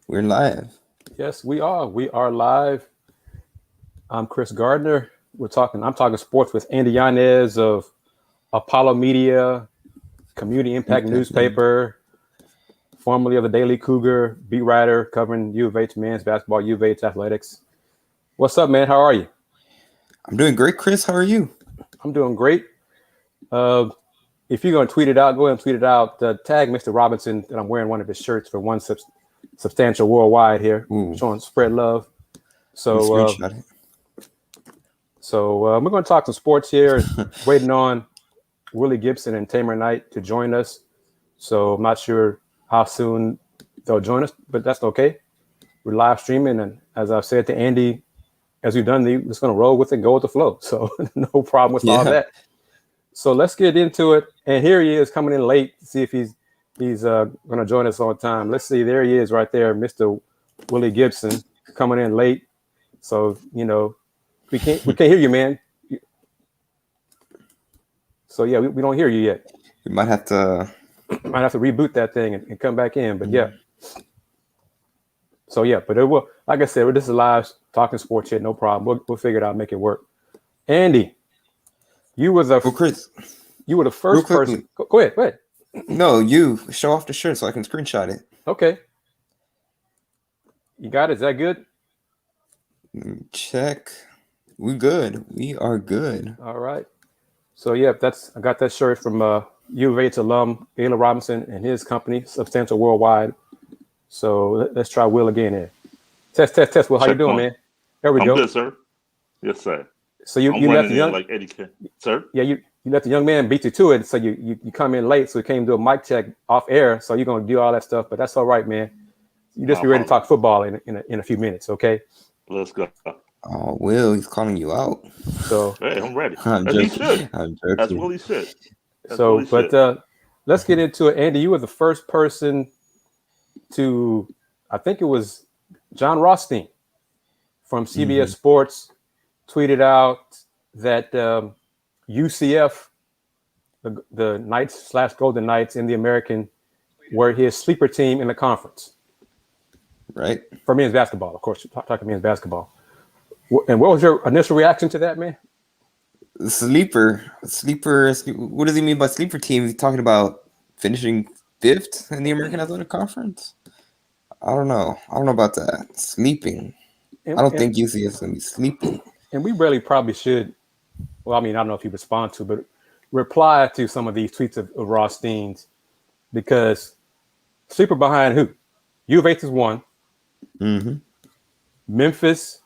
We're live. Yes, we are. We are live. I'm Kris Gardner. I'm talking sports with Andy Yanez of Apollo Media, Community Impact Newspaper, formerly of the Daily Cougar, beat writer covering U of H men's basketball, U of H athletics. What's up, man? How are you? I'm doing great, Kris. How are you? I'm doing great. If you're going to tweet it out, go ahead and tweet it out. Tag Mr. Robinson that I'm wearing one of his shirts for one substantial worldwide here, showing spread love. So, we're going to talk some sports here. Waiting on Willy Gibson and Tamer Knight to join us. So I'm not sure how soon they'll join us, but that's okay. We're live streaming, and as I've said to Andy, as we've done, we're just going to roll with it, go with the flow. So no problem with all that. So let's get into it. And here he is coming in late to see if he's going to join us on time. Let's see. There he is right there, Mr. Willy Gibson, coming in late. So, we can't hear you, man. So, yeah, we don't hear you yet. We might have to reboot that thing and come back in. But, yeah. So, yeah, but it will. Like I said, this is live talking sports here. No problem. We'll figure it out, make it work. Andy. You were the Kris. You were the first person. Go ahead. No, you show off the shirt so I can screenshot it. Okay. You got it. Is that good? Check. We good. We are good. All right. So yeah, I got that shirt from U of H alum Ayla Robinson and his company, Substantial Worldwide. So let's try Will again here. Test. Will, how you doing, man? There we go. I'm good, sir. Yes, sir. So you left the young like Eddie King. Sir? Yeah, you let the young man beat you to it. So you come in late, so you came to a mic check off air. So you're gonna do all that stuff, but that's all right, man. You just be ready to talk football in a few minutes, okay? Let's go. Oh, Will, he's calling you out. So hey, I'm ready. He should. That's what he should. Let's get into it. Andy, you were the first person to, I think it was John Rothstein from CBS Sports, tweeted out that UCF, the Knights/Golden Knights in the American, were his sleeper team in the conference. Right. For men's basketball, of course. Talking men's basketball. And what was your initial reaction to that, man? Sleeper. What does he mean by sleeper team? He's talking about finishing 5th in the American Athletic Conference? I don't know about that. Sleeping. I don't think UCF's going to be sleeping. And we really probably should, well, I mean, I don't know if you respond to, but reply to some of these tweets of Rothstein's, because sleeper behind who? U of H is one. Memphis.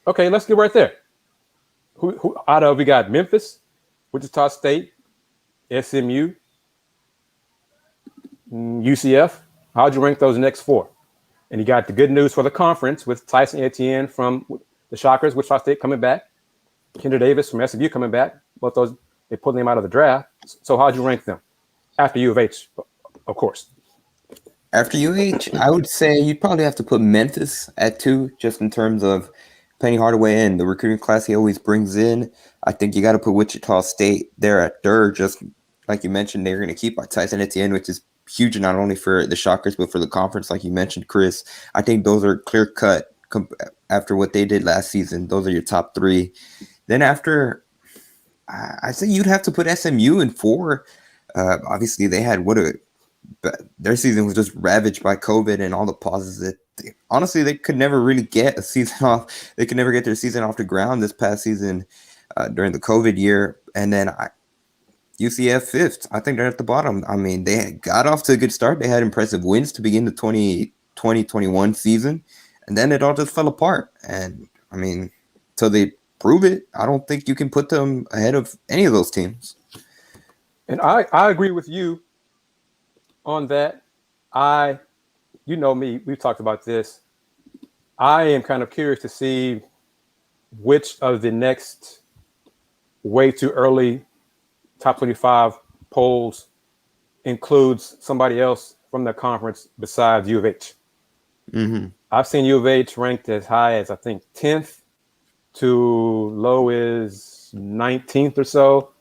Okay, let's get right there. Who out of we got Memphis, Wichita State, SMU, UCF. How'd you rank those next 4? And you got the good news for the conference with Tyson Etienne from the Shockers, Wichita State coming back. Kendra Davis from SMU coming back. Both those, they pulled them out of the draft. So how'd you rank them? After U of H, of course. After UH, I would say you'd probably have to put Memphis at 2, just in terms of Penny Hardaway and the recruiting class he always brings in. I think you got to put Wichita State there at 3rd, just like you mentioned, they're going to keep Tyson Etienne, which is huge not only for the Shockers, but for the conference, like you mentioned, Kris. I think those are clear-cut after what they did last season. Those are your top 3. Then after, I say you'd have to put SMU in 4. Obviously, they had their season was just ravaged by COVID and all the pauses that they could never really get a season off. They could never get their season off the ground this past season during the COVID year. And then UCF 5th. I think they're at the bottom. I mean, they got off to a good start. They had impressive wins to begin the 2020-21 season. And then it all just fell apart. And, I mean, till they prove it, I don't think you can put them ahead of any of those teams. And I agree with you on that. You know me, we've talked about this. I am kind of curious to see which of the next way too early top 25 polls includes somebody else from the conference besides U of H. I've seen U of H ranked as high as, I think, 10th to low is 19th or so.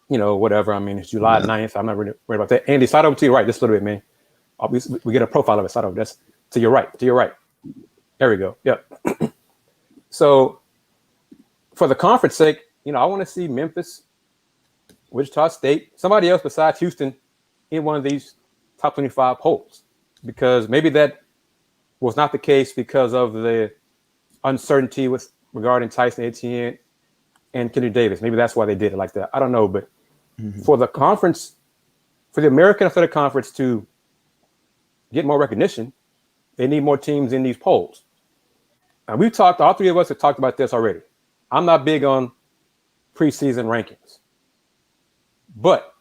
Whatever. I mean, it's July 9th. I'm not really worried about that. Andy, slide over to your right just a little bit, man. we get a profile of it. So I don't. That's to your right. To your right. There we go. Yep. So, for the conference sake, I want to see Memphis, Wichita State, somebody else besides Houston in one of these top 25 polls, because maybe that was not the case because of the uncertainty regarding Tyson Etienne and Kenny Davis. Maybe that's why they did it like that. I don't know, but for the conference, for the American Athletic Conference to get more recognition, they need more teams in these polls. And all three of us have talked about this already. I'm not big on preseason rankings, but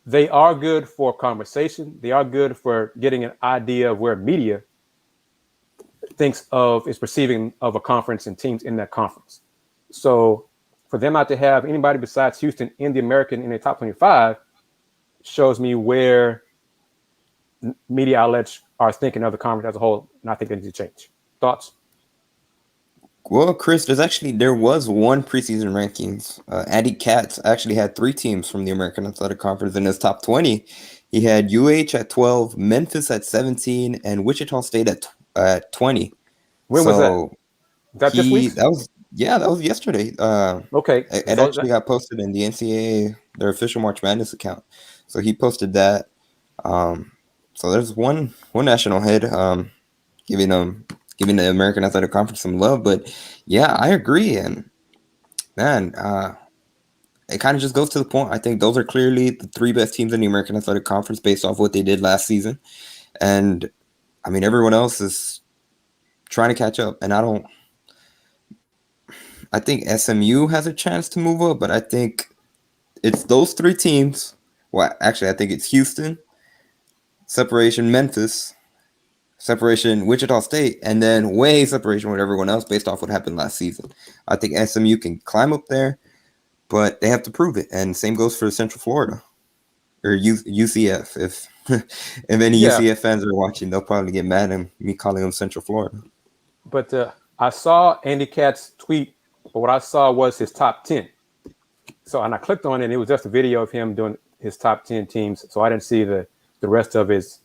they are good for conversation. They are good for getting an idea of where media is perceiving of a conference and teams in that conference. So for them not to have anybody besides Houston in the American in the top 25 shows me where media outlets are thinking of the conference as a whole, and I think they need to change. Thoughts? Well, Kris, there was one preseason rankings. Andy Katz actually had 3 teams from the American Athletic Conference in his top 20. He had UH at 12, Memphis at 17, and Wichita State at 20. When was that? That this week? That was yesterday. Okay. It actually got posted in the NCAA, their official March Madness account. So he posted that. So there's one national head giving the American Athletic Conference some love. But yeah, I agree. And man, it kind of just goes to the point. I think those are clearly the 3 best teams in the American Athletic Conference based off what they did last season. And I mean, everyone else is trying to catch up. And I think SMU has a chance to move up, but I think it's those 3 teams. Well, actually, I think it's Houston, separation Memphis, separation Wichita State, and then way separation with everyone else based off what happened last season. I think SMU can climb up there, but they have to prove it. And same goes for Central Florida or UCF. If any UCF fans are watching, they'll probably get mad at me calling them Central Florida. But I saw Andy Katz's tweet, but what I saw was his top 10. And I clicked on it, and it was just a video of him doing his top 10 teams. So I didn't see the rest of his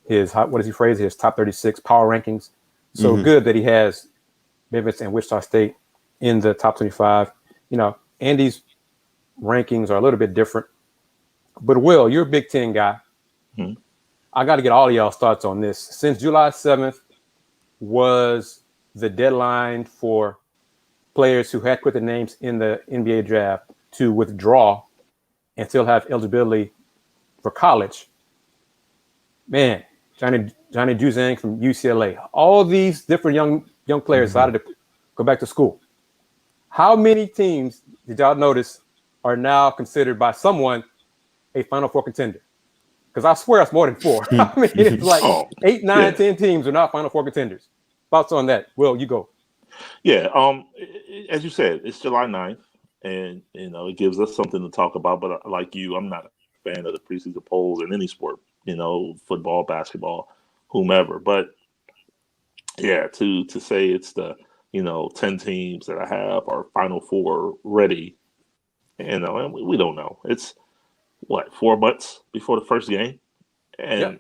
what does he phrase? His top 36 power rankings. So good that he has Memphis and Wichita State in the top 25. Andy's rankings are a little bit different. But Will, you're a Big Ten guy. I got to get all of y'all's thoughts on this. Since July 7th was the deadline for players who had put their names in the NBA draft to withdraw and still have eligibility for college. Man, Johnny Juzang from UCLA, all these different young players decided to go back to school. How many teams did y'all notice are now considered by someone a Final Four contender? Because I swear it's more than 4. I mean, it's like 8, 9, 10 teams are not Final Four contenders. Thoughts on that? Will, you go. Yeah, as you said, it's July 9th, and it gives us something to talk about. But like you, I'm not a fan of the preseason polls in any sport, football, basketball, whomever. But yeah, to say it's the 10 teams that I have are Final Four ready, and we don't know. It's 4 months before the first game, and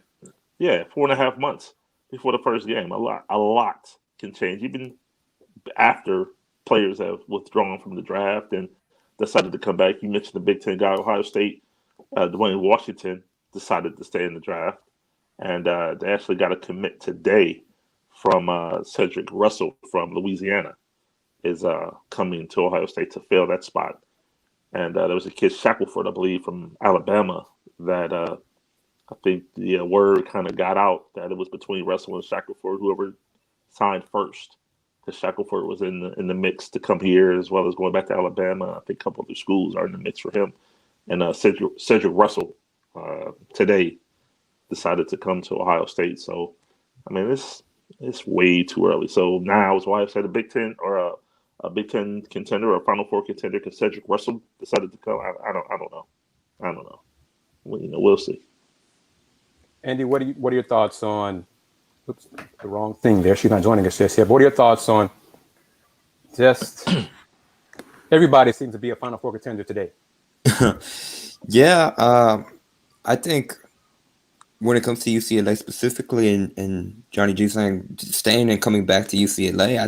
4.5 months before the first game. A lot can change, even after players have withdrawn from the draft and decided to come back. You mentioned the Big Ten guy, Ohio State, Dwayne Washington decided to stay in the draft, and they actually got a commit today from Cedric Russell from Louisiana is coming to Ohio State to fill that spot. And there was a kid, Shackelford, I believe, from Alabama that I think the word kind of got out that it was between Russell and Shackelford, whoever signed first. Because Shackelford was in the mix to come here, as well as going back to Alabama. I think a couple other schools are in the mix for him. And Cedric Russell today decided to come to Ohio State. So, I mean, it's way too early. So now is why I said a Big Ten or a Big Ten contender or a Final Four contender because Cedric Russell decided to come. I don't know. We'll see. Andy, what are your thoughts on? Oops, the wrong thing there. She's not joining us just yet. What are your thoughts on just everybody seems to be a Final Four contender today? Yeah, I think when it comes to UCLA specifically, and Johnny G saying staying and coming back to UCLA, I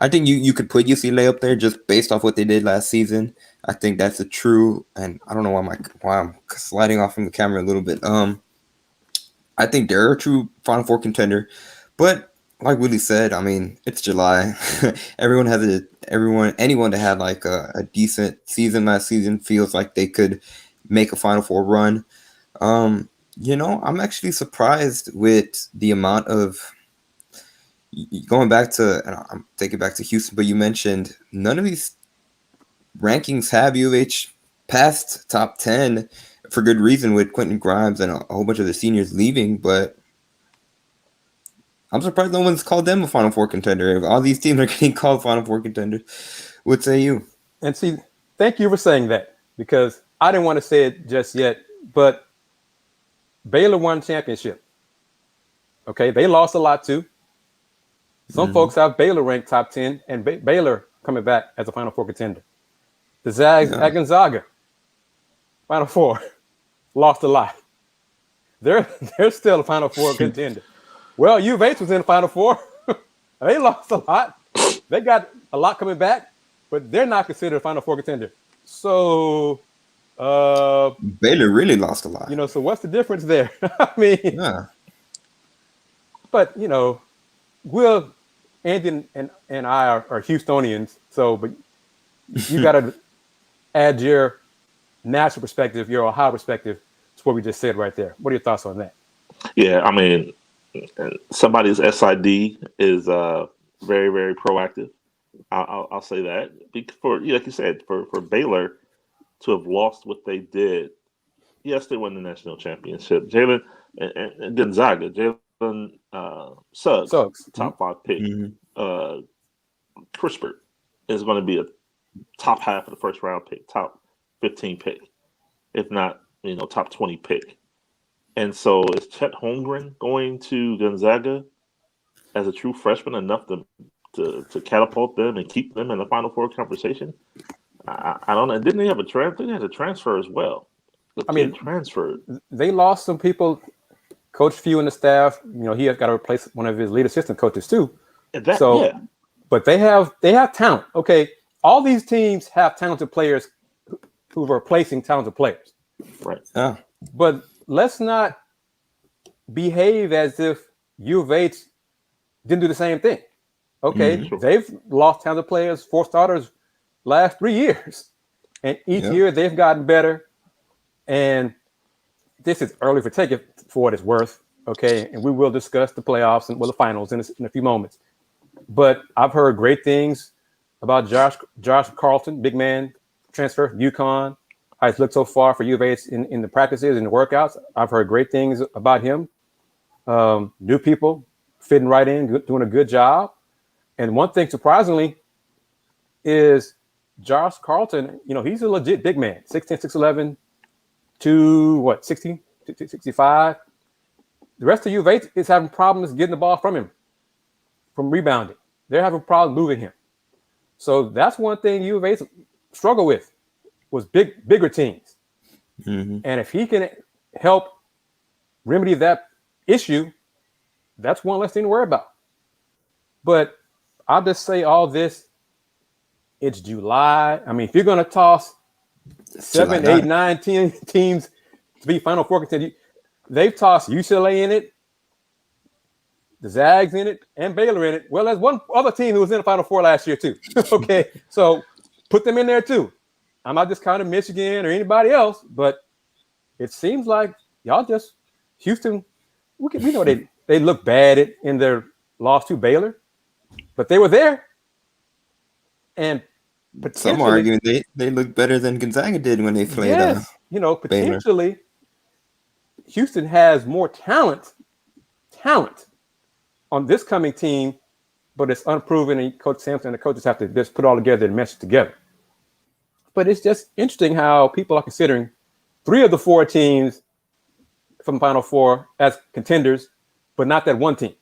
think you could put UCLA up there just based off what they did last season. I think that's a true, and I don't know why I'm sliding off from the camera a little bit. I think they're a true Final Four contender, but like Willie said, I mean it's July. Anyone that had like a decent season last season feels like they could make a Final Four run. I'm actually surprised with the amount of going back to, and I'm taking back to Houston, but you mentioned none of these rankings have U of H past top 10 for good reason with Quentin Grimes and a whole bunch of the seniors leaving, but I'm surprised no one's called them a Final Four contender. If all these teams are getting called Final Four contenders, what say you? And see, thank you for saying that, because I didn't want to say it just yet, but Baylor won championship. Okay, they lost a lot too. Some folks have Baylor ranked top 10 and Baylor coming back as a Final Four contender. The Zags at Gonzaga, Final Four, lost a lot. They're still a Final Four contender. Well, U of H was in the Final Four. They lost a lot. They got a lot coming back, but they're not considered a Final Four contender. So Baylor really lost a lot. So what's the difference there? I mean, but Will, Andy, and I are Houstonians, but you got to add your national perspective, your Ohio perspective to what we just said right there. What are your thoughts on that? Yeah, I mean, somebody's SID is very, very proactive. I'll say that. Like you said, for Baylor to have lost what they did, yes, they won the national championship. Jalen and Gonzaga, Jalen Suggs, top 5 pick. Crispert is going to be a top half of the first round pick, top 15 pick, if not, top 20 pick. And so is Chet Holmgren going to Gonzaga as a true freshman enough to catapult them and keep them in the Final Four conversation? I don't know. Didn't they have a transfer? They had a transfer as well. Transferred. They lost some people. Coach Few and the staff, he has got to replace one of his lead assistant coaches too. But they have talent. Okay, all these teams have talented players who are replacing talented players. Right. But let's not behave as if U of H didn't do the same thing. Okay, they've lost talented players, 4 starters last 3 years, and each year they've gotten better. And this is early for take it for what it's worth. Okay, and we will discuss the playoffs and the finals in a few moments. But I've heard great things about Josh Carlton, big man transfer from UConn. How he's looked so far for U of H in the practices and the workouts. I've heard great things about him. New people fitting right in, doing a good job. And one thing, surprisingly, is Josh Carlton. He's a legit big man, 6'10", 6'11", 60, 65. The rest of U of H is having problems getting the ball from him, from rebounding. They're having problems moving him. So that's one thing U of H struggle with, was bigger teams. And if he can help remedy that issue, that's one less thing to worry about. But I'll just say all this, it's July. I mean, if you're going to toss 7, 8, 9, 10 teams to be Final Four contenders, they've tossed UCLA in it, the Zags in it, and Baylor in it. Well, there's one other team who was in the Final Four last year too. Okay, so put them in there too. I'm not just counting Michigan or anybody else, but it seems like y'all just Houston. We know they look bad in their loss to Baylor, but they were there. And some are arguing they look better than Gonzaga did when they played. Yes, potentially Baylor. Houston has more talent on this coming team, but it's unproven. And Coach Sampson and the coaches have to just put it all together and mesh it together. But it's just interesting how people are considering 3 of the 4 teams from the Final Four as contenders, but not that one team.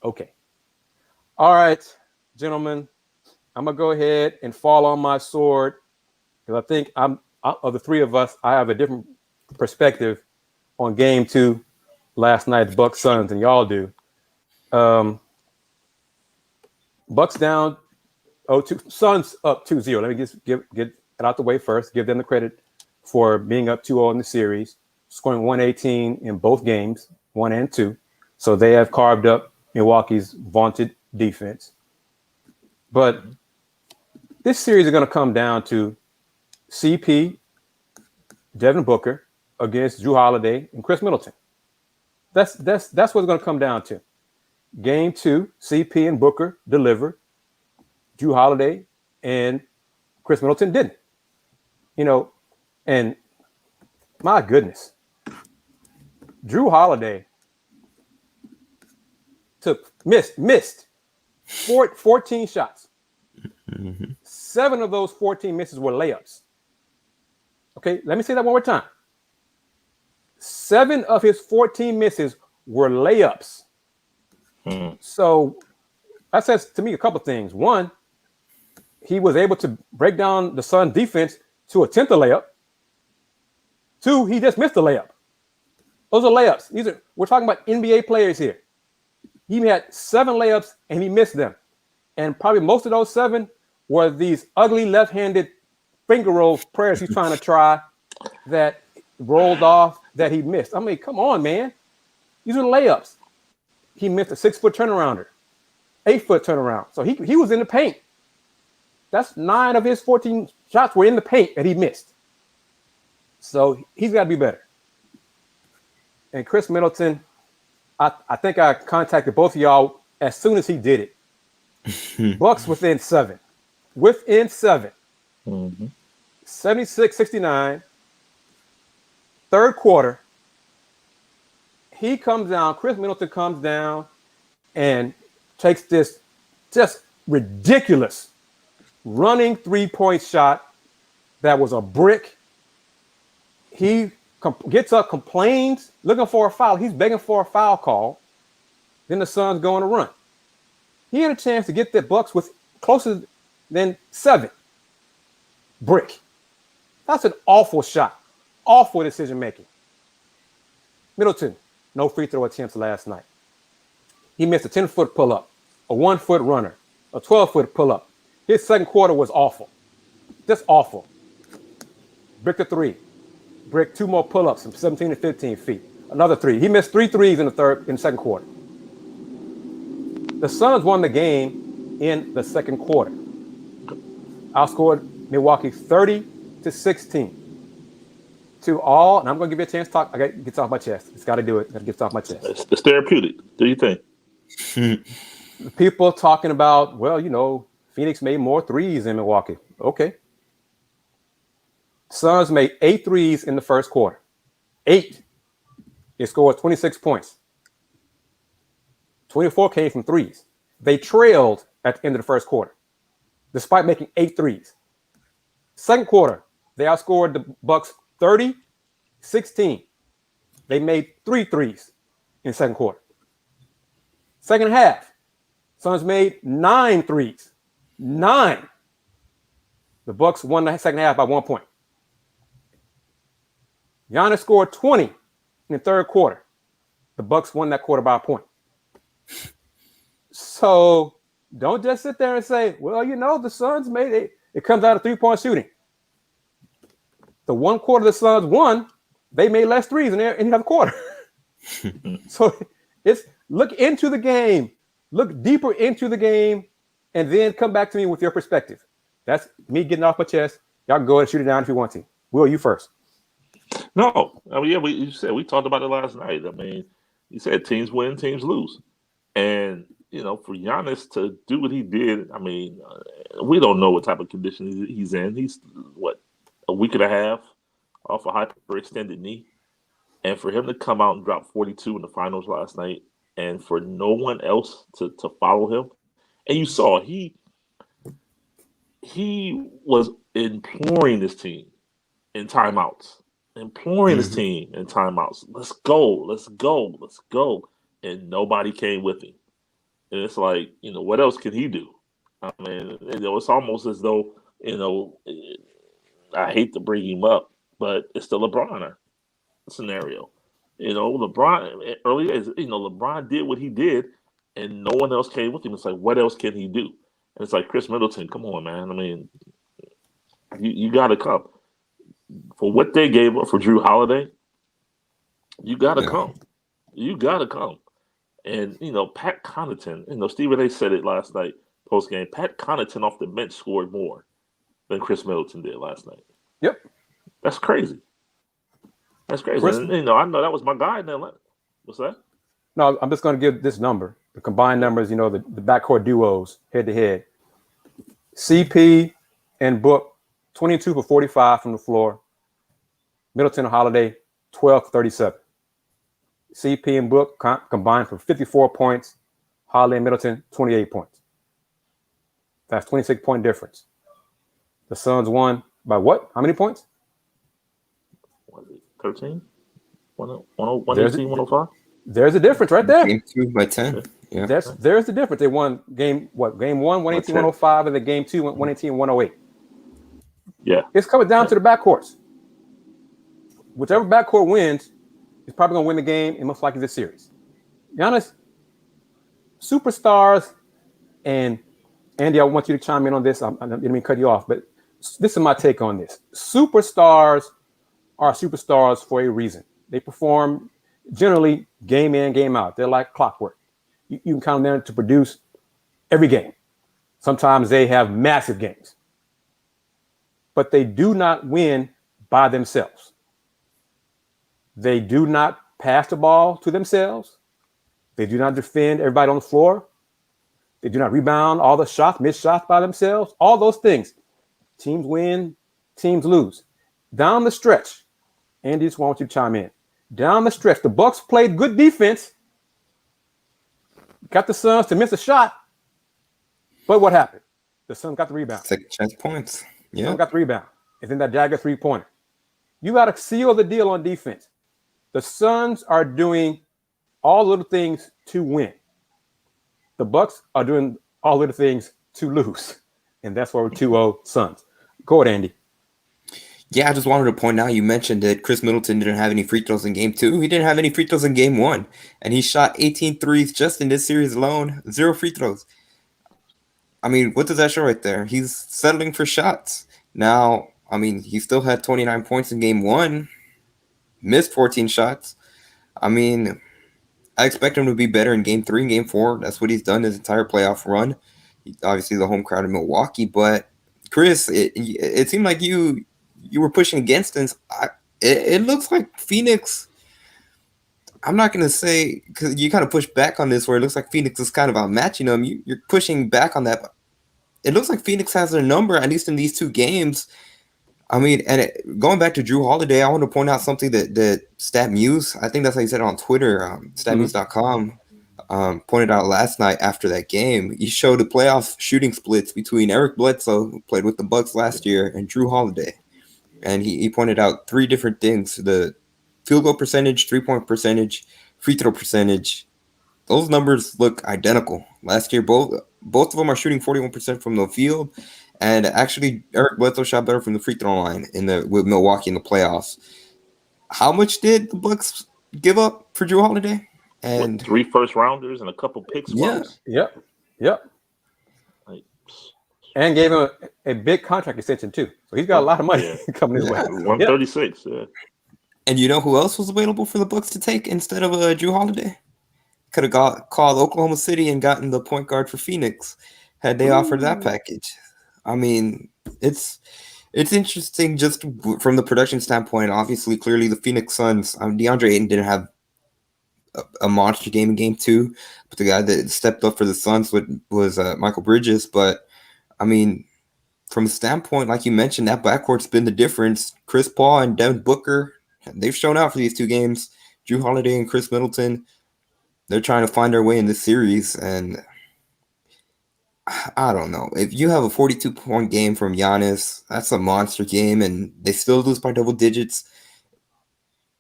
Okay. All right, gentlemen, I'm going to go ahead and fall on my sword because I think of the 3 of us, I have a different perspective on game 2 last night, the Bucks Suns, than y'all do. Bucks down 0-2, Suns up 2-0. Let me just get it out the way first. Give them the credit for being up 2-0 in the series, scoring 118 in both games, 1 and 2. So they have carved up Milwaukee's vaunted defense. But this series is going to come down to CP, Devin Booker against Jrue Holiday and Chris Middleton. That's what it's going to come down to. Game 2, CP and Booker delivered. Jrue Holiday and Chris Middleton didn't. And my goodness, Jrue Holiday missed 14 shots. 7 of those 14 misses were layups. Okay, let me say that one more time. 7 of his 14 misses were layups. So that says to me a couple things. One, he was able to break down the Suns defense to attempt a layup. 2, he just missed a layup. Those are layups. We're talking about NBA players here. He had 7 layups and he missed them. And probably most of those 7 were these ugly left-handed finger roll prayers he's trying to try that rolled off that he missed. I mean, come on, man. These are layups. He missed a 6-foot turnarounder, 8-foot turnaround. So he was in the paint. That's 9 of his 14 shots were in the paint that he missed. So he's got to be better. And Chris Middleton, I think I contacted both of y'all as soon as he did it. Bucks within 7. Within 7. 76-69. Third quarter. He comes down, Chris Middleton comes down and takes this just ridiculous running 3-point shot that was a brick. He gets up, complains, looking for a foul. He's begging for a foul call. Then the Suns go on a run. He had a chance to get the Bucks with closer than 7. Brick. That's an awful shot. Awful decision making. Middleton, no free throw attempts last night. He missed a 10-foot pull-up, a 1-foot runner, a 12-foot pull-up. His second quarter was awful. Just awful. Brick the 3. Brick 2 more pull-ups from 17 to 15 feet. Another 3. He missed 3 threes in the second quarter. The Suns won the game in the second quarter. Outscored Milwaukee 30-16. To all, and I'm going to give you a chance to talk. I got to get off my chest. It's got to do it. Got to get off my chest. It's therapeutic. Do you think? People talking about, well, Phoenix made more threes in Milwaukee. Okay. Suns made 8 threes in the first quarter. 8. They scored 26 points. 24 came from threes. They trailed at the end of the first quarter, despite making 8 threes. Second quarter, they outscored the Bucks 30-16. They made 3 threes in the second quarter. Second half, Suns made 9 threes. 9. The Bucks won the second half by 1 point. Yanez scored 20 in the third quarter. The Bucks won that quarter by a point. So don't just sit there and say, well, the Suns made it. It comes out of 3-point shooting. The one quarter the Suns won, they made less threes in the quarter. So it's look into the game, look deeper into the game, and then come back to me with your perspective. That's me getting off my chest. Y'all can go ahead and shoot it down if you want to. Will, you first. No, I mean, you said we talked about it last night. I mean, you said teams win, teams lose, and for Yanez to do what he did, I mean, we don't know what type of condition he's in. He's a week and a half off a hyperextended knee, and for him to come out and drop 42 in the finals last night, and for no one else to follow him, and you saw he was imploring this team in timeouts. His team in timeouts. Let's go. And nobody came with him. And it's like, what else can he do? I mean, it's almost as though, I hate to bring him up, but it's the LeBron scenario. LeBron earlier, LeBron did what he did, and no one else came with him. It's like, what else can he do? And it's like, Chris Middleton, come on, man. I mean, you got to come for what they gave up for Drew Holiday. You got to come. You got to come. And Pat Connaughton. Stephen A. said it last night post game. Pat Connaughton off the bench scored more than Chris Middleton did last night. Yep, that's crazy. That's crazy. And, I know that was my guy in Atlanta. What's that? No, I'm just going to give this number. The combined numbers, the backcourt duos head to head. CP and Book, 22 for 45 from the floor. Middleton and Holiday, 12 for 37. CP and Book combined for 54 points. Holiday and Middleton, 28 points. That's 26-point difference. The Suns won by what? How many points? 13? 118, 105? There's a difference right there. Game 2 by 10. Yeah. There's the difference. They won game 1, 118, 105, and then game 2, 118, 108. Yeah. It's coming down to the backcourts. Whichever backcourt wins is probably going to win the game and most likely this series. Yanez, superstars, and Andy, I want you to chime in on this. I didn't mean to cut you off, but this is my take on this. Superstars are superstars for a reason. They perform generally game in, game out. They're like clockwork. You can count on them to produce every game. Sometimes they have massive games. But they do not win by themselves. They do not pass the ball to themselves. They do not defend everybody on the floor. They do not rebound all the shots, missed shots by themselves. All those things. Teams win, teams lose. Down the stretch, Andy, just want you to chime in. Down the stretch, the Bucks played good defense. Got the Suns to miss a shot. But what happened? The Suns got the rebound. Second chance points. Yeah. Suns got the rebound. And then that dagger three-pointer. You got to seal the deal on defense. The Suns are doing all little things to win. The Bucks are doing all little things to lose. And that's why we're 2-0 Suns. Go ahead, Andy. Yeah, I just wanted to point out, you mentioned that Chris Middleton didn't have any free throws in game 2. He didn't have any free throws in game 1. And he shot 18 threes just in this series alone. 0 free throws. I mean, what does that show right there? He's settling for shots. Now, I mean, he still had 29 points in game 1. Missed 14 shots. I mean, I expect him to be better in game 3 and game 4. That's what he's done his entire playoff run. Obviously, the home crowd in Milwaukee. But, Chris, it seemed like you were pushing against him. It looks like Phoenix. I'm not going to say, because you kind of push back on this where it looks like Phoenix is kind of outmatching them. You're pushing back on that. But it looks like Phoenix has their number, at least in these 2 games. I mean, and going back to Drew Holiday, I want to point out something that StatMuse, I think that's how you said it on Twitter, statmuse.com, pointed out last night after that game. He showed the playoff shooting splits between Eric Bledsoe, who played with the Bucks last year, and Drew Holiday. And he pointed out 3 different things: the field goal percentage, 3-point percentage, free throw percentage. Those numbers look identical. Last year, both of them are shooting 41% from the field. And actually, Eric Bledsoe shot better from the free throw line with Milwaukee in the playoffs. How much did the Bucks give up for Drew Holiday? And 3 first-rounders and a couple picks. Yeah. Yep. And gave him a big contract extension, too. So he's got a lot of money coming his way. 136, yeah. And you know who else was available for the Bucks to take instead of Drew Holiday? Could have called Oklahoma City and gotten the point guard for Phoenix had they offered that package. I mean, it's interesting just from the production standpoint. Obviously, clearly the Phoenix Suns, DeAndre Ayton didn't have a monster game in game 2, but the guy that stepped up for the Suns was Michael Bridges. But I mean, from a standpoint, like you mentioned, that backcourt's been the difference. Chris Paul and Devin Booker, they've shown out for these 2 games. Drew Holiday and Chris Middleton, they're trying to find their way in this series. And I don't know. If you have a 42-point game from Yanez, that's a monster game, and they still lose by double digits.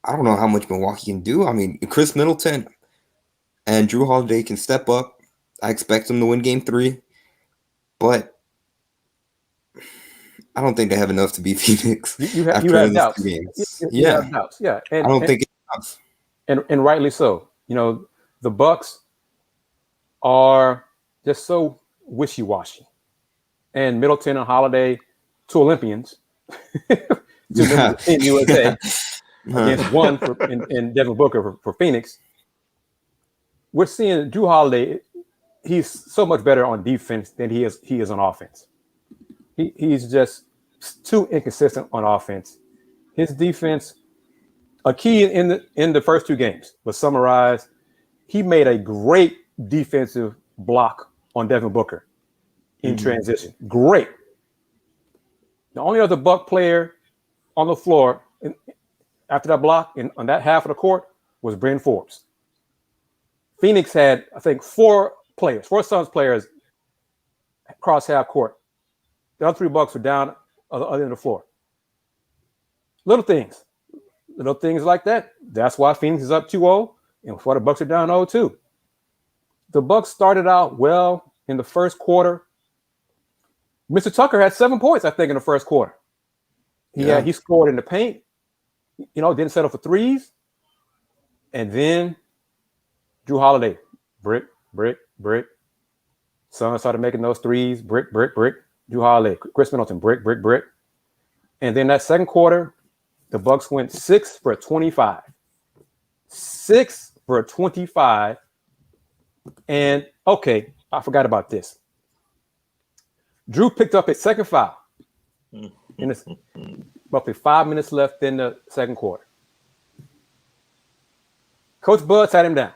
I don't know how much Milwaukee can do. I mean, Chris Middleton and Drew Holiday can step up. I expect them to win game 3, but I don't think they have enough to beat Phoenix. You have doubts. Games. You have doubts. Yeah. I don't think it's enough. and rightly so. The Bucks are just so wishy-washy. And Middleton and Holiday, two Olympians, two members of Team USA, against one in Devin Booker for Phoenix. We're seeing Drew Holiday. He's so much better on defense than he is on offense. He's just too inconsistent on offense. His defense, a key in the first two games was summarized. He made a great defensive block on Devin Booker in transition. Great. The only other Buck player on the floor after that block on that half of the court was Bryn Forbes. Phoenix had, I think, four Suns players across half court. The other three Bucks were down other end of the floor. Little things like that. That's why Phoenix is up 2-0, and before the Bucks are down 0-2. The Bucks started out well in the first quarter. Mr. Tucker had 7 points, I think, in the first quarter. He scored in the paint. Didn't settle for threes. And then Drew Holiday, brick, brick, brick. Suns started making those threes, brick, brick, brick. Drew Holiday, Chris Middleton, brick, brick, brick. And then that second quarter, the Bucks went 6 for 25. 6 for 25. And, okay, I forgot about this. Drew picked up a second foul. And it's roughly 5 minutes left in the second quarter. Coach Bud sat him down.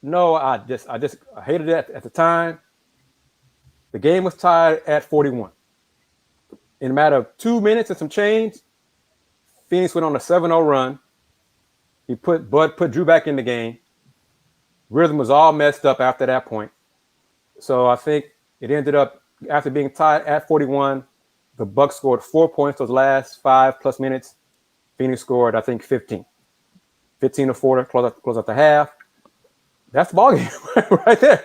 No, I hated it at the time. The game was tied at 41. In a matter of 2 minutes and some change, Phoenix went on a 7-0 run. Bud put Drew back in the game. Rhythm was all messed up after that point. So I think it ended up, after being tied at 41, the Bucks scored 4 points those last 5+ minutes. Phoenix scored, I think, 15. 15 to 4 to close out the half. That's the ballgame right there.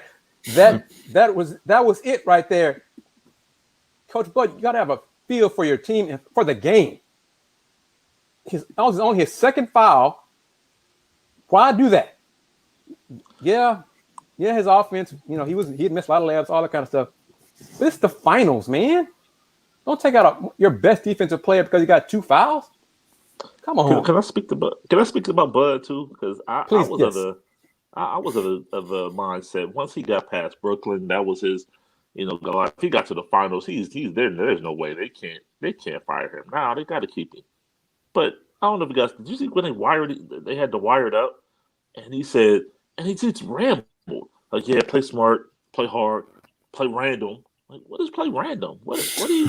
That was it right there. Coach Bud, you got to have a feel for your team and for the game. That was only his second foul. Why do that? Yeah, his offense, he had missed a lot of layups, all that kind of stuff. But it's the finals, man. Don't take out your best defensive player because you got 2 fouls. Come on. Can I speak to Bud? Can I speak about Bud too? Because I was of the mindset once he got past Brooklyn, that was his, if he got to the finals, he's there. There's no way they can't fire him. Now they got to keep him. But I don't know if you guys did you see when they had to wire it up, and he said, and he just rambled like, yeah, play smart, play hard, play random. Like, what is play random? What are you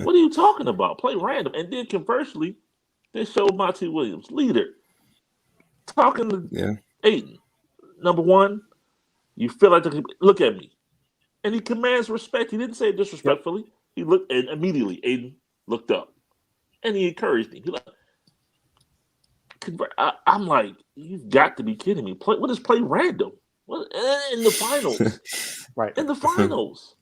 what are you talking about? Play random, and then conversely, they showed Monty Williams, leader, talking to Aiden. Number one, you feel like look at me, and he commands respect. He didn't say it disrespectfully. Yep. He looked, and immediately Aiden looked up, and he encouraged him. He like, I'm like, you've got to be kidding me. What is play random? What in the finals? Right in the finals.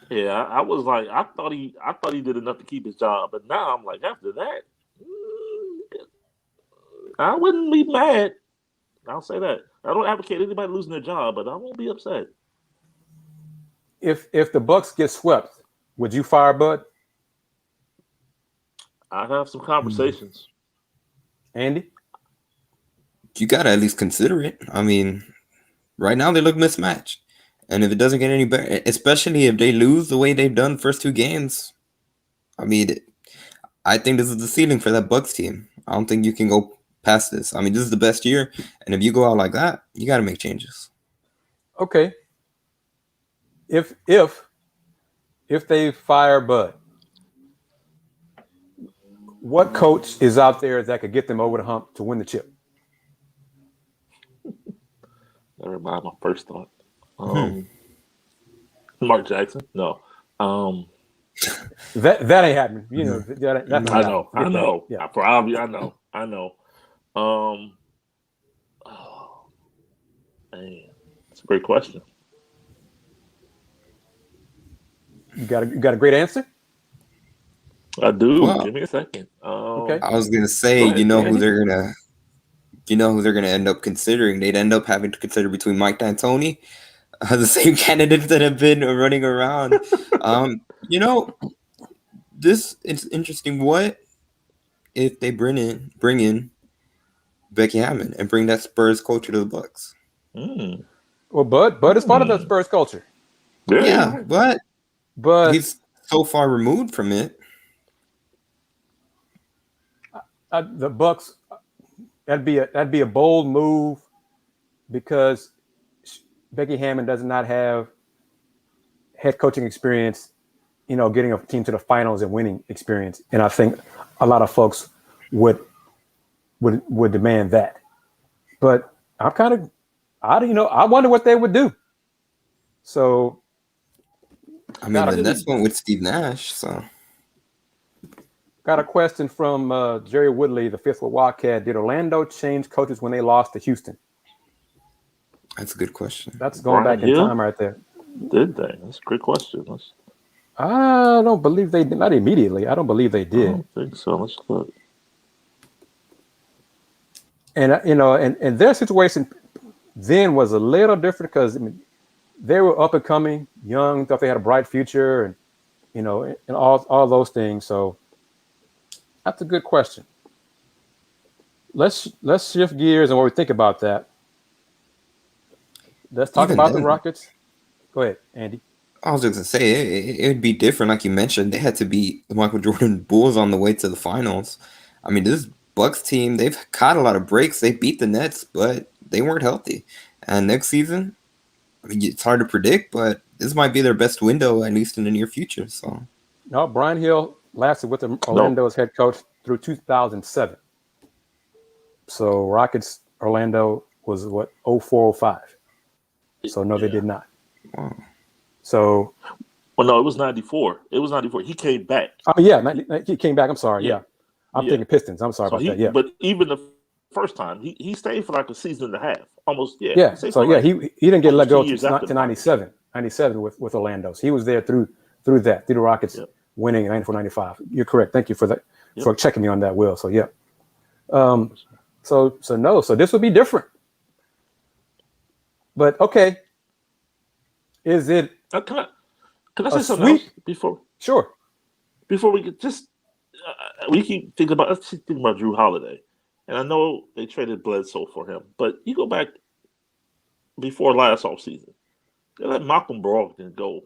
Yeah, I was like, I thought he did enough to keep his job, but now I'm like, after that, I wouldn't be mad. I'll say that. I don't advocate anybody losing their job, but I won't be upset. If the Bucks get swept, would you fire Bud? I'd have some conversations. Andy? You got to at least consider it. I mean, right now they look mismatched. And if it doesn't get any better, especially if they lose the way they've done the first 2 games, I mean, I think this is the ceiling for that Bucks team. I don't think you can go past this. I mean, this is the best year. And if you go out like that, you got to make changes. Okay. If they fire Bud, what coach is out there that could get them over the hump to win the chip? That reminds my first thought. Mark Jackson? No. That ain't happening. I know. Yeah. Probably. I know. Oh, man, that's a great question. You got a great answer? I do. Well, Give me a second. Okay. I was gonna say, Go ahead, you know who they're gonna end up considering. They'd end up having to consider between Mike D'Antoni, the same candidates that have been running around. You know, this it's interesting. What if they bring in Becky Hammond and bring that Spurs culture to the Bucks? Mm. Well, Bud is part of the Spurs culture, Yeah, Yeah, you're right. but he's so far removed from it. the Bucks, that'd be a bold move because Becky Hammond does not have head coaching experience, getting a team to the finals and winning experience. And I think a lot of folks would demand that. But I wonder what they would do. So I mean, the Nets went with Steve Nash, so got a question from Jerry Woodley, the Fifth Ward Wildcat. Did Orlando change coaches when they lost to Houston? that's a good question. That's going Brian back in Hill? time right there. Did they? That's a great question. I don't believe they did. Not immediately. I don't believe they I did. don't think so. Let's look. And and their situation then was a little different because they were up and coming, young, thought they had a bright future, and and all those things. So that's a good question. Let's shift gears and what we think about that. Let's talk about the Rockets. Go ahead, Andy. I was just gonna say it'd be different, like you mentioned. They had to beat the Michael Jordan Bulls on the way to the finals. I mean, this Bucks team, they've caught a lot of breaks. They beat the Nets, but they weren't healthy. And next season, I mean, it's hard to predict, but this might be their best window, at least in the near future. So, no, Brian Hill lasted with Orlando as head coach through 2007. So Rockets Orlando was 04-05. So no, they did not. wow. So, well, no, it was 94. It was 94. He came back. Oh yeah, he came back. I'm sorry. Yeah, I'm thinking Pistons. I'm sorry about that. Yeah, but even the first time, he stayed for like a season and a half, almost. Yeah. Yeah. So yeah, he didn't get let go to 97 with Orlando. So he was there through the Rockets winning in 94-95. You're correct. Thank you for that for checking me on that, Will. So yeah. So no. So this would be different. But okay. Is it? Can I say something else before? Sure. Before we get we keep thinking about Drew Holiday, and I know they traded Bledsoe for him, but you go back before last offseason, they let Malcolm Brogdon go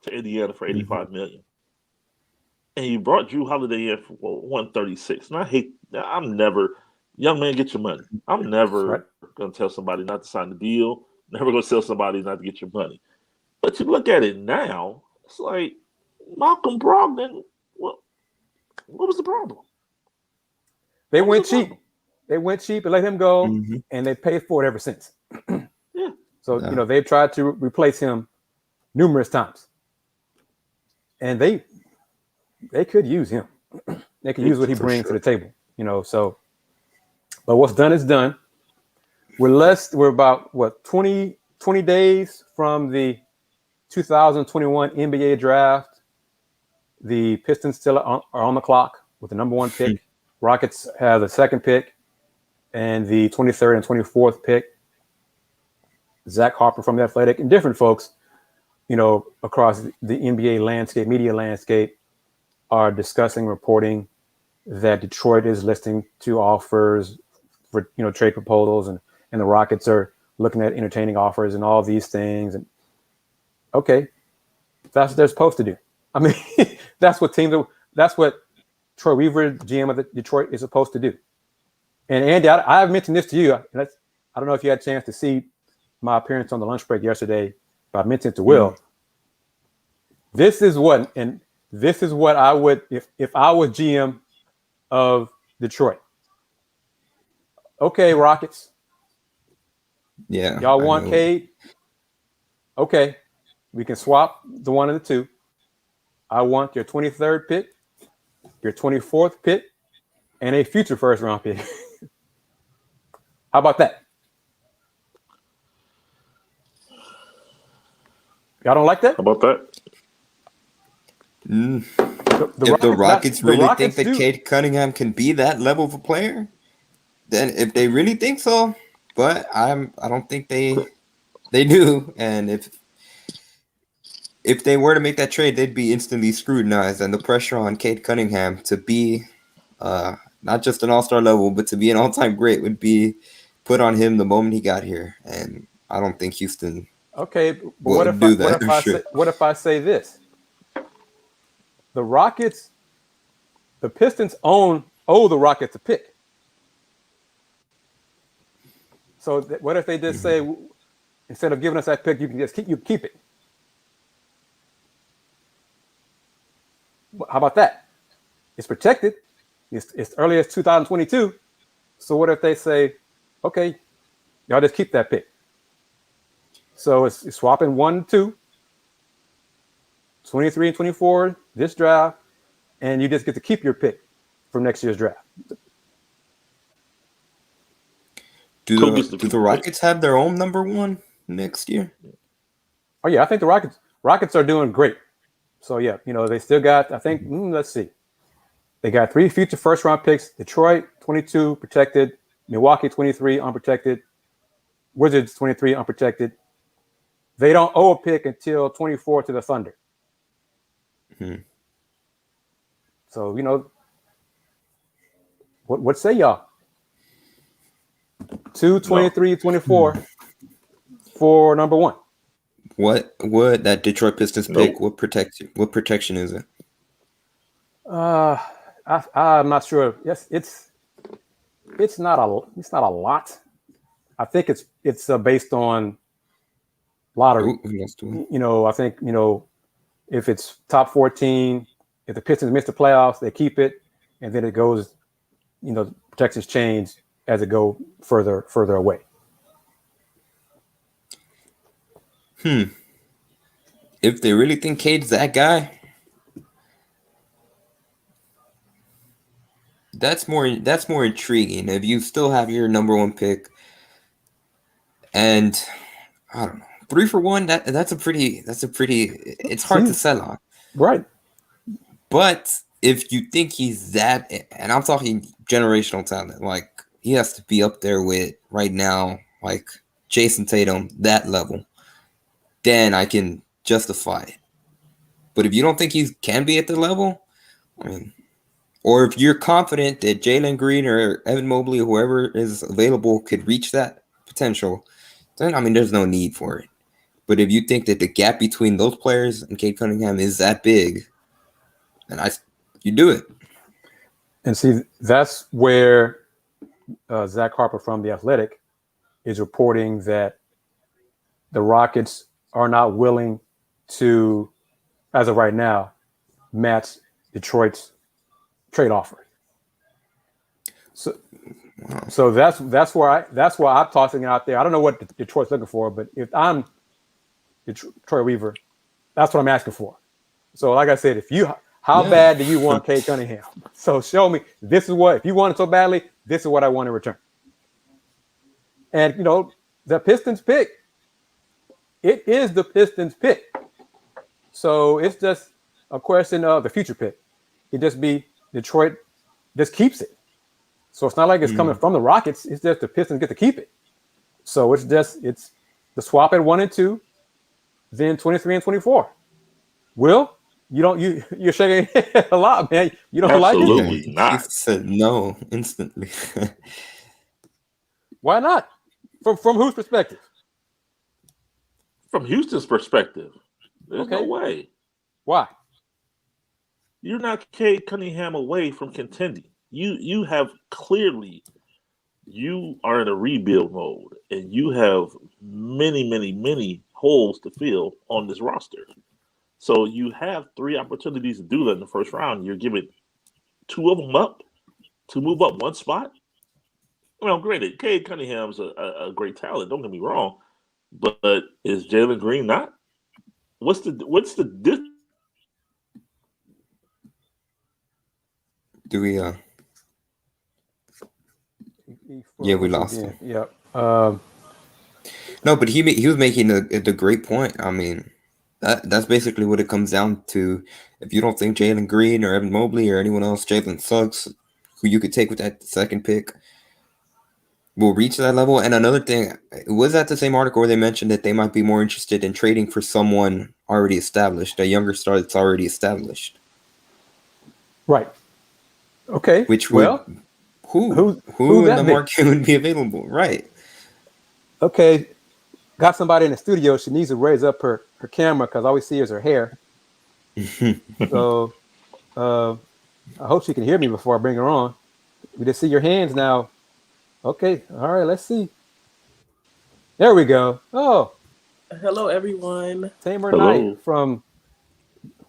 to Indiana for $85 million, and you brought Drew Holiday in for $136. And I'm never, young man, get your money. I'm never going to tell somebody not to sign the deal. Never going to tell somebody not to get your money. But you look at it now, it's like Malcolm Brogdon. What was the problem? They went cheap. They went cheap and let him go, and they paid for it ever since. Yeah. So they've tried to replace him numerous times, and they could use him. They could use what he brings to the table. So, but what's done is done. We're about 20 days from the 2021 NBA draft. The Pistons still are on the clock with the number 1 pick. Rockets have the 2nd pick and the 23rd and 24th pick. Zach Harper from The Athletic and different folks, across the NBA landscape, media landscape, are discussing, reporting that Detroit is listing 2 offers for, trade proposals, and the Rockets are looking at entertaining offers and all these things. And okay, that's what they're supposed to do. I mean, that's what Troy Weaver, GM of Detroit, is supposed to do. And Andy, I've mentioned this to you. I don't know if you had a chance to see my appearance on the lunch break yesterday, but I mentioned it to Will. This is what I would, if I was GM of Detroit. Okay, Rockets. Yeah. Y'all want Cade? Okay. We can swap the 1 and the 2. I want your 23rd pick, your 24th pick, and a future first-round pick. How about that? Y'all don't like that? How about that? if the Rockets really think that do. Cade Cunningham can be that level of a player, then if they really think so, but I don't think they do. And if they were to make that trade, they'd be instantly scrutinized, and the pressure on Cade Cunningham to be not just an all-star level, but to be an all-time great would be put on him the moment he got here. And I don't think Houston Okay, but would do that. what if I say this? The Rockets, the Pistons owe the Rockets a pick. So what if they just say, instead of giving us that pick, you can just keep it? How about that? It's protected. It's early as 2022. So what if they say, okay, y'all just keep that pick? So it's swapping 1, 2, 23 and 24 this draft, and you just get to keep your pick from next year's draft. Do the Rockets have their own number 1 next year? Oh yeah, I think the Rockets are doing great. So yeah, they still got, I think, let's see. They got 3 future first round picks. Detroit 22 protected, Milwaukee 23 unprotected, Wizards 23 unprotected. They don't owe a pick until 24 to the Thunder. So, what say y'all? 2, 23, 24 for number 1. What that Detroit Pistons pick? What protection is it? I'm not sure. Yes, it's not a lot. I think it's based on lottery. I think if it's top 14, if the Pistons miss the playoffs, they keep it, and then it goes. Protections change as it go further away. If they really think Cade's that guy, that's more intriguing. If you still have your number 1 pick, and I don't know, 3 for 1, that's a pretty. It's hard to sell on, right? But if you think he's that, and I'm talking generational talent, like he has to be up there with right now, like Jason Tatum, that level, then I can justify it. But if you don't think he can be at the level, or if you're confident that Jalen Green or Evan Mobley or whoever is available could reach that potential, then there's no need for it. But if you think that the gap between those players and Cade Cunningham is that big, then you do it. And see, that's where Zach Harper from The Athletic is reporting that the Rockets are not willing to, as of right now, match Detroit's trade offer. So that's why I'm tossing it out there. I don't know what Detroit's looking for, but if I'm Detroit Weaver, that's what I'm asking for. So like I said, how bad do you want Cade Cunningham? So show me, if you want it so badly, this is what I want in return. And the Pistons pick, it is the Pistons pick. So it's just a question of the future pick. It just be Detroit just keeps it. So it's not like it's coming from the Rockets. It's just the Pistons get to keep it. So it's the swap at 1 and 2, then 23 and 24. Will, you're shaking your head a lot, man. You don't like it? Absolutely not. He said no instantly. Why not? From whose perspective? From Houston's perspective, there's no way. Why? You're not Cade Cunningham away from contending. You have clearly, you are in a rebuild mode, and you have many, many, many holes to fill on this roster. So you have 3 opportunities to do that in the first round. You're giving 2 of them up to move up 1 spot. Granted, Cade Cunningham's a great talent. Don't get me wrong, but is Jalen Green not? What's the difference? Do we? Yeah, we lost him. Yep. No, but he was making the great point. That's basically what it comes down to. If you don't think Jalen Green or Evan Mobley or anyone else, Jalen Suggs, who you could take with that second pick, will reach that level. And another thing, was that the same article where they mentioned that they might be more interested in trading for someone already established, a younger star that's already established? Right. Okay. Which would who in the market would be available? Right. Okay. Got somebody in the studio. She needs to raise up her camera because all we see is her hair. So I hope she can hear me before I bring her on. We just see your hands now. Okay. All right. Let's see. There we go. Oh. Hello, everyone. Tamer Knight from,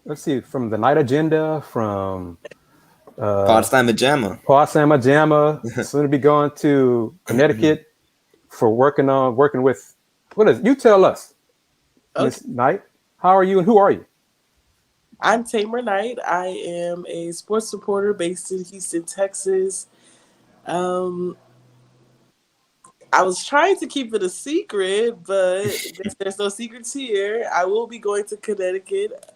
let's see, from the Night Agenda, from Potsdam Pajama. Soon to be going to Connecticut for working with, what is it? You tell us, Miss Knight. How are you and who are you? I'm Tamer Knight. I am a sports reporter based in Houston, Texas. I was trying to keep it a secret, but there's no secrets here. I will be going to Connecticut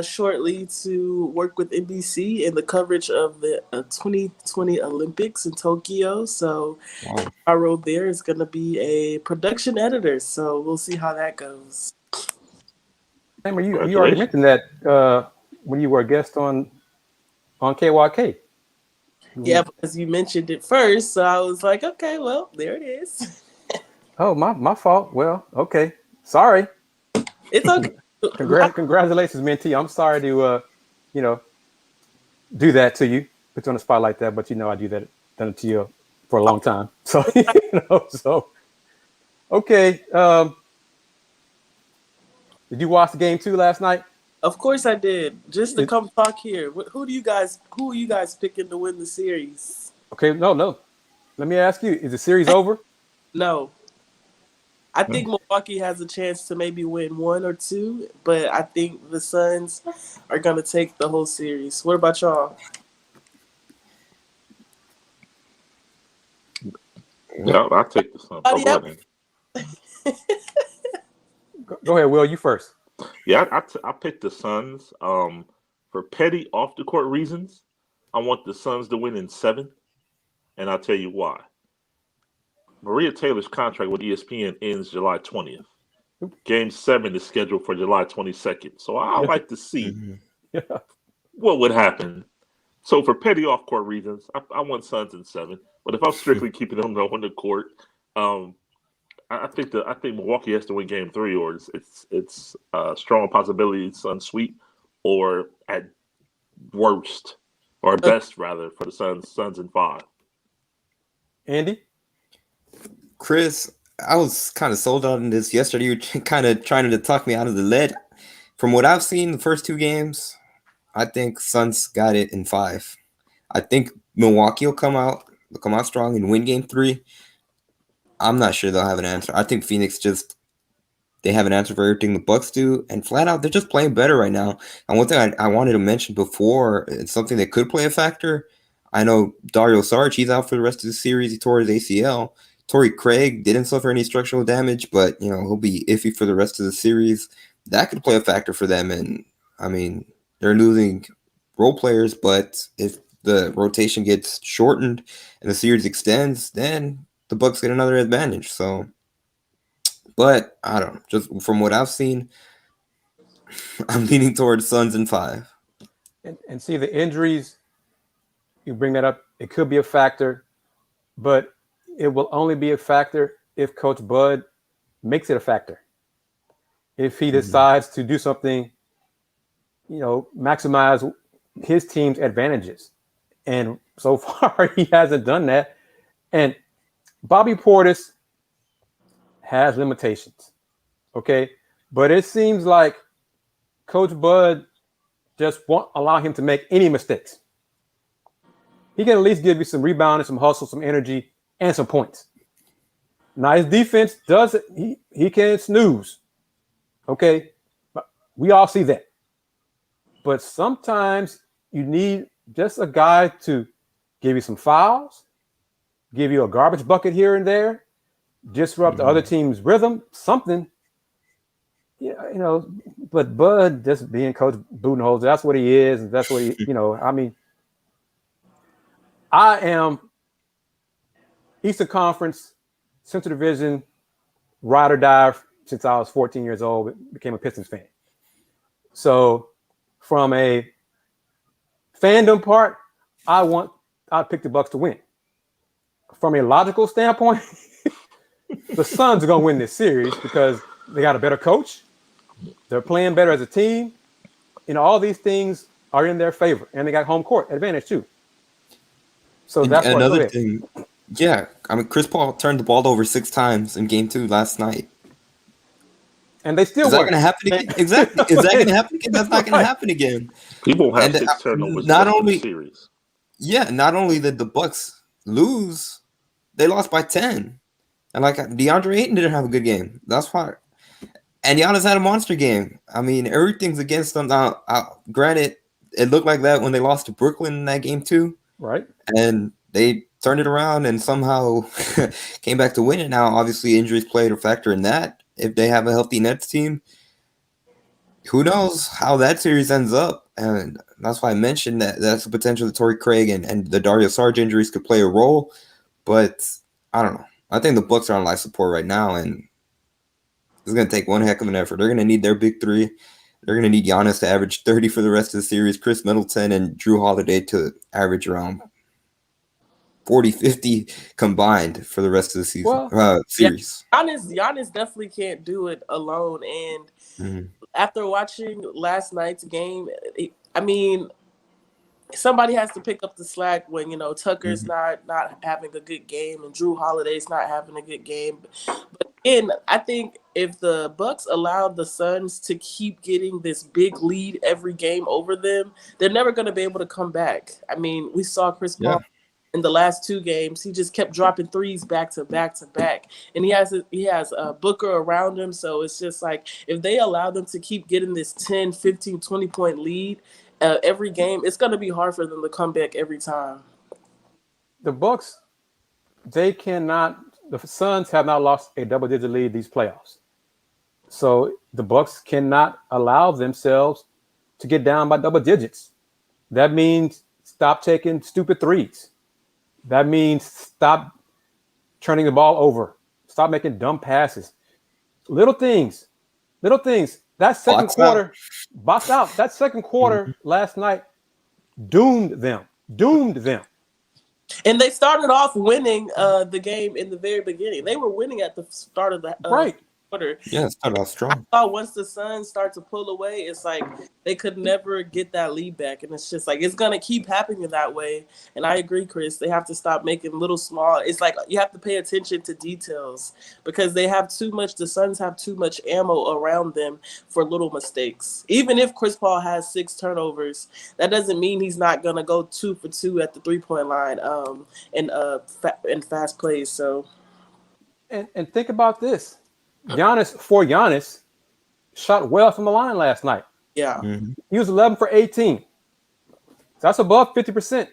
shortly to work with NBC in the coverage of the 2020 Olympics in Tokyo. So our role there is going to be a production editor. So we'll see how that goes. Tamer, you already mentioned that when you were a guest on KYK. Yeah, because you mentioned it first, so I was like, okay, well, there it is. Oh, my fault. Well, okay. Sorry. It's okay. Congratulations, Mentee. I'm sorry to, do that to you, put you on the spot like that, but I done it to you for a long time. So, okay. Did you watch the game too last night? Of course I did. Just to come talk here. Who are you guys picking to win the series? Okay, no. Let me ask you, is the series over? No. I think Milwaukee has a chance to maybe win 1 or 2, but I think the Suns are going to take the whole series. What about y'all? Yeah, I'll take the Suns. Go ahead, Will. You first. Yeah, I picked the Suns. For petty off the court reasons, I want the Suns to win in 7, and I'll tell you why. Maria Taylor's contract with ESPN ends July 20th. Game 7 is scheduled for July 22nd. So I'd like to see what would happen. So for petty off court reasons, I want Suns in 7. But if I'm strictly keeping them on the court, I think Milwaukee has to win Game 3, or it's a strong possibility Suns sweep, or at worst, or at best rather, for the Suns in 5. Andy, Kris, I was kind of sold on this yesterday. You were kind of trying to talk me out of the lead. From what I've seen, the first 2 games, I think Suns got it in 5. I think Milwaukee will come out strong and win Game 3. I'm not sure they'll have an answer. I think Phoenix they have an answer for everything the Bucks do, and flat out they're just playing better right now. And one thing I wanted to mention before, it's something that could play a factor. I know Dario Saric, he's out for the rest of the series. He tore his ACL. Torrey Craig didn't suffer any structural damage, but he'll be iffy for the rest of the series. That could play a factor for them. And I mean, they're losing role players, but if the rotation gets shortened and the series extends, then the Bucks get another advantage. So, but I don't know. Just from what I've seen, I'm leaning towards Suns in 5. And see the injuries. You bring that up. It could be a factor, but it will only be a factor if Coach Bud makes it a factor. If he decides to do something, maximize his team's advantages. And so far, he hasn't done that. And Bobby Portis has limitations, okay? But it seems like Coach Bud just won't allow him to make any mistakes. He can at least give you some rebounding, some hustle, some energy, and some points. Now, his defense does it. He can snooze, okay? We all see that. But sometimes you need just a guy to give you some fouls, give you a garbage bucket here and there, disrupt the other team's rhythm, something. But Bud just being Coach Budenholzer, that's what he is. And that's what he, I mean, I am Eastern Conference, Central Division, ride or die since I was 14 years old, became a Pistons fan. So from a fandom part, I picked the Bucks to win. From a logical standpoint, the Suns are going to win this series because they got a better coach. They're playing better as a team. All these things are in their favor, and they got home court advantage too. So that's another thing. Yeah, I mean, Chris Paul turned the ball over 6 times in Game 2 last night, and they still. Is that going to happen again? Exactly. Is that going to happen again? That's not going to happen again. People have 6 turnovers. Not only series. Yeah, not only did the Bucks lose, they lost by 10, and like DeAndre Ayton didn't have a good game. That's why. And Yanez had a monster game. I mean, everything's against them. Now, granted, it looked like that when they lost to Brooklyn in that game too. Right. And they turned it around and somehow came back to win it. Now, obviously, injuries played a factor in that. If they have a healthy Nets team, who knows how that series ends up. And that's why I mentioned that that's the potential that Torrey Craig and the Dario Saric injuries could play a role. But I don't know. I think the Bucks are on life support right now, and it's going to take one heck of an effort. They're going to need their big 3. They're going to need Yanez to average 30 for the rest of the series, Chris Middleton and Drew Holiday to average around 40, 50 combined for the rest of the season series. Yeah, Yanez definitely can't do it alone. And after watching last night's game, I mean, somebody has to pick up the slack when Tucker's not having a good game and Drew Holiday's not having a good game. But again, I think if the Bucks allowed the Suns to keep getting this big lead every game over them, they're never going to be able to come back. I mean, we saw Chris Paul in the last 2 games. He just kept dropping threes back to back to back, and he has Booker around him. So it's just like if they allow them to keep getting this 10, 15, 20-point lead every game, it's going to be hard for them to come back every time. The Bucks, the Suns have not lost a double-digit lead these playoffs. So the Bucks cannot allow themselves to get down by double digits. That means stop taking stupid threes. That means stop turning the ball over. Stop making dumb passes. Little things. That second quarter, boxed out. That second quarter last night doomed them. And they started off winning the game in the very beginning. They were winning at the start of the quarter. Yeah, it started off strong. I thought once the Suns start to pull away, it's like they could never get that lead back. And it's just like it's going to keep happening that way. And I agree, Chris. They have to stop making little small. It's like you have to pay attention to details because they have too much. The Suns have too much ammo around them for little mistakes. Even if Chris Paul has 6 turnovers, that doesn't mean he's not going to go 2 for 2 at the 3-point line in fast plays. So, and think about this. Yanez shot well from the line last night. Yeah. He was 11 for 18. That's above 50%.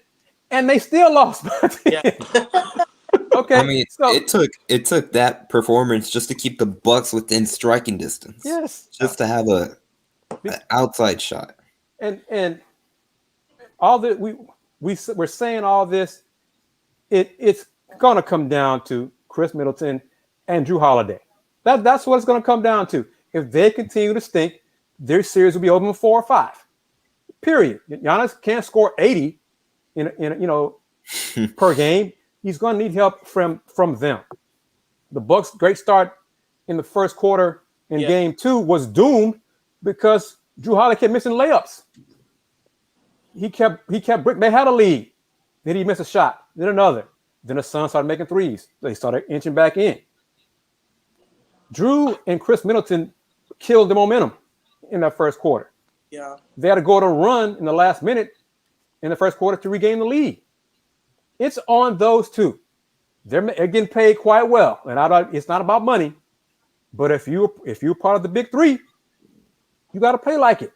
And they still lost. Yeah. Okay. I mean, it took that performance just to keep the Bucks within striking distance. Yes. Just to have an outside shot. And all that we're saying all this, it's gonna come down to Chris Middleton and Drew Holiday. That's what it's going to come down to. If they continue to stink, their series will be over in 4 or 5. Period. Yanez can't score 80 per game. He's going to need help from them. The Bucks' great start in the first quarter in Game 2 was doomed because Drew Holiday kept missing layups. He kept they had a lead. Then he missed a shot. Then another. Then the Suns started making threes. They started inching back in. Drew and Chris Middleton killed the momentum in that first quarter. Yeah. They had to go to a run in the last minute in the first quarter to regain the lead. It's on those two. They're getting paid quite well. And it's not about money. But if you're part of the big 3, you got to play like it.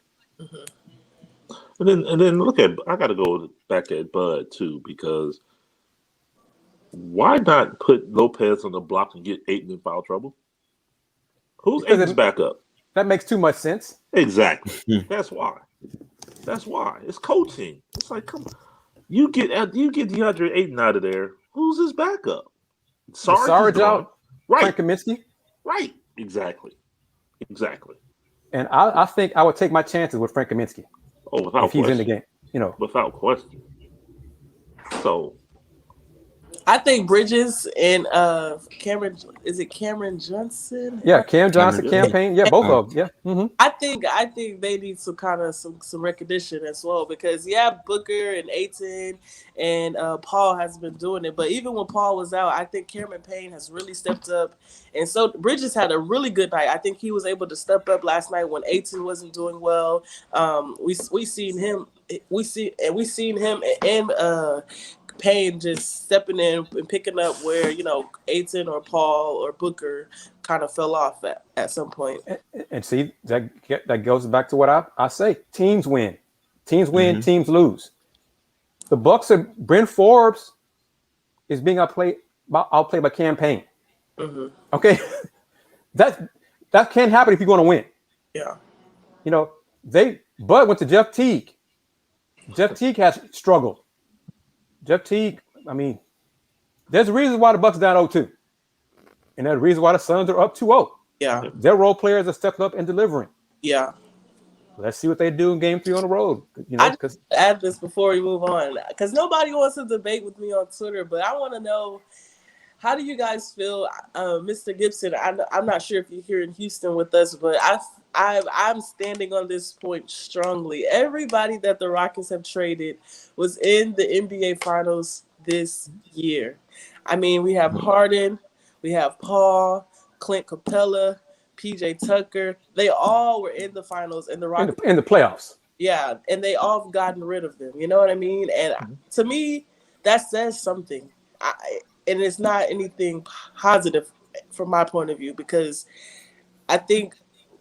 And then look at, I got to go back at Bud too, because why not put Lopez on the block and get Ayton in foul trouble? Who's Ayton's backup? That makes too much sense. Exactly. That's why. That's why. It's coaching. It's like, come on. You get DeAndre Ayton out of there. Who's his backup? Sarge out. Right. Frank Kaminsky. Right. Exactly. And I think I would take my chances with Frank Kaminsky. Oh, without if he's question. in the game, Without question. So I think Bridges and Cameron, is it Cameron Johnson? Yeah, Cam Johnson campaign. Yeah, both of them. Yeah. Mm-hmm. I think they need some kind of some recognition as well, because Booker and Ayton and Paul has been doing it, but even when Paul was out, I think Cameron Payne has really stepped up, and so Bridges had a really good night. I think he was able to step up last night when Ayton wasn't doing well. We seen him and Payne just stepping in and picking up where Ayton or Paul or Booker kind of fell off at some point. And see, that goes back to what I say: teams win, teams lose. The Bucks are Bryn Forbes is being outplayed by campaign. Mm-hmm. Okay, that can't happen if you're going to win. Yeah, Bud went to Jeff Teague. Jeff Teague has struggled. Jeff Teague, I mean, there's a reason why the Bucks are down 0-2. And there's a reason why the Suns are up 2-0. Yeah. Their role players are stepping up and delivering. Yeah. Let's see what they do in game 3 on the road. I just add this before we move on, because nobody wants to debate with me on Twitter, but I want to know, how do you guys feel, Mr. Gibson? I'm not sure if you're here in Houston with us, but I'm standing on this point strongly. Everybody that the Rockets have traded was in the NBA Finals this year. I mean, we have Harden, we have Paul, Clint Capella, PJ Tucker. They all were in the finals, and the Rockets in the playoffs. Yeah, and they all have gotten rid of them. You know what I mean? And to me, that says something. And it's not anything positive from my point of view, because I think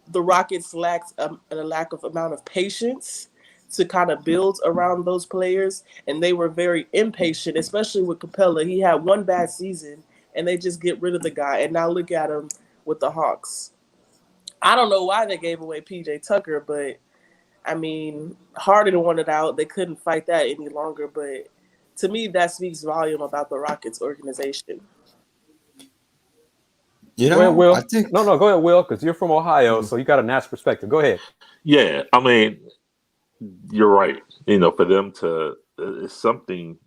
the Rockets lacked a lack of amount of patience to kind of build around those players, and they were very impatient, especially with Capella. He had one bad season, and they just get rid of the guy, and now look at him with the Hawks. I don't know why they gave away PJ Tucker, but I mean, Harden wanted out. They couldn't fight that any longer, but to me, that speaks volume about the Rockets organization. Go ahead, Will. No, go ahead, Will, because you're from Ohio, so you got a national perspective. Go ahead. Yeah, I mean, you're right. For them to it's something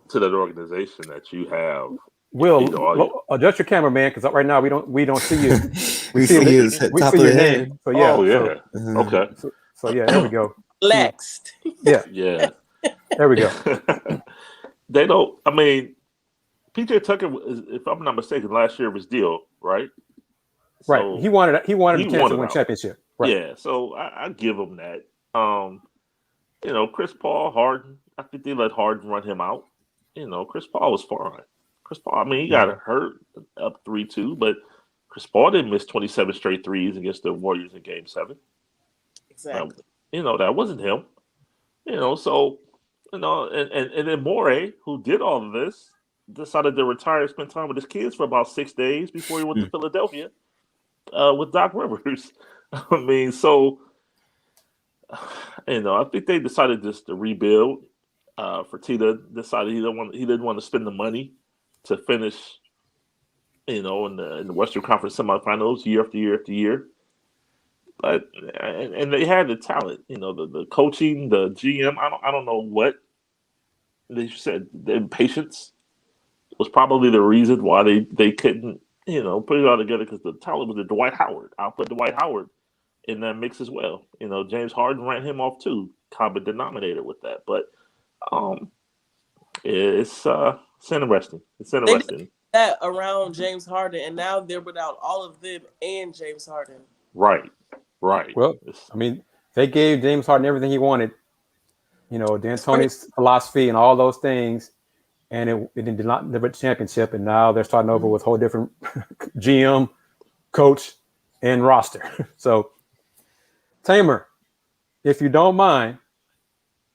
to that organization that you have. Will, adjust your camera, man, because right now we don't see you. we see you top of the head. So yeah. Oh yeah. Okay. So yeah, there we go. Flexed. Yeah. Yeah. There we go. They don't. I mean, PJ Tucker, if I'm not mistaken, last year of his deal, right? Right. So he wanted a chance to win championship. Right. Yeah. So I give him that. Chris Paul, Harden. I think they let Harden run him out. Chris Paul was fine. Chris Paul, I mean, he got hurt up 3-2, but Chris Paul didn't miss 27 straight threes against the Warriors in Game 7. Exactly. That wasn't him. So, and then Morey, who did all of this, decided to retire and spend time with his kids for about 6 days before he went to Philadelphia with Doc Rivers. I mean, so, I think they decided just to rebuild. Fertitta decided he didn't want to spend the money to finish, in the Western Conference semifinals year after year after year. But and they had the talent, the coaching, the GM. I don't know what they said. The impatience was probably the reason why they couldn't put it all together, because the talent was the Dwight Howard. I'll put Dwight Howard in that mix as well. James Harden ran him off too, common denominator with that. But it's interesting. It's interesting. They did that around James Harden, and now they're without all of them and James Harden. Right. Well, I mean, they gave James Harden everything he wanted. D'Antoni's philosophy and all those things, and it did not deliver the championship. And now they're starting over with a whole different GM, coach, and roster. So, Tamer, if you don't mind,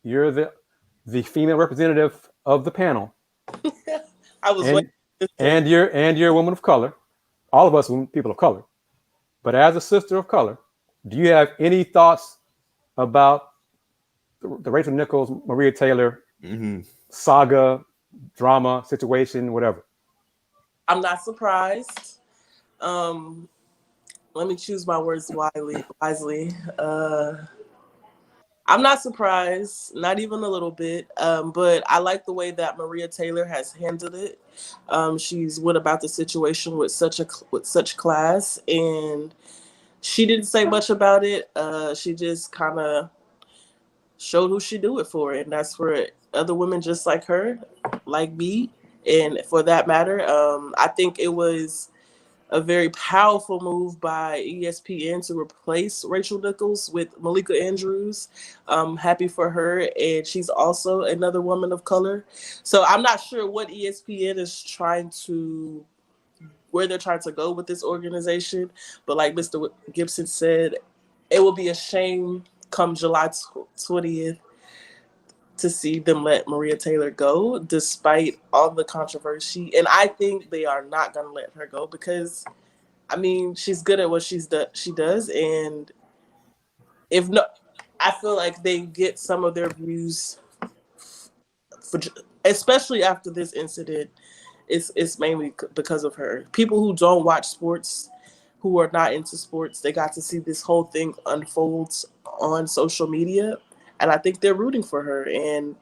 you're the female representative of the panel. I was and you're a woman of color. All of us are people of color. But as a sister of color, do you have any thoughts about the Rachel Nichols, Maria Taylor saga, drama, situation, whatever? I'm not surprised. Let me choose my words wisely. I'm not surprised, not even a little bit. But I like the way that Maria Taylor has handled it. She's went about the situation with such class, and she didn't say much about it. She just kind of showed who she do it for, and that's for other women just like her, like me, and for that matter, I think it was a very powerful move by ESPN to replace Rachel Nichols with Malika Andrews. I'm happy for her, and she's also another woman of color. So I'm not sure what ESPN is where they're trying to go with this organization, but like Mr. Gibson said, it will be a shame come July 20th to see them let Maria Taylor go, despite all the controversy. And I think they are not going to let her go because, I mean, she's good at what she does. And if no, I feel like they get some of their views, especially after this incident, it's mainly because of her. People who don't watch sports, who are not into sports, they got to see this whole thing unfold on social media. And I think they're rooting for her. And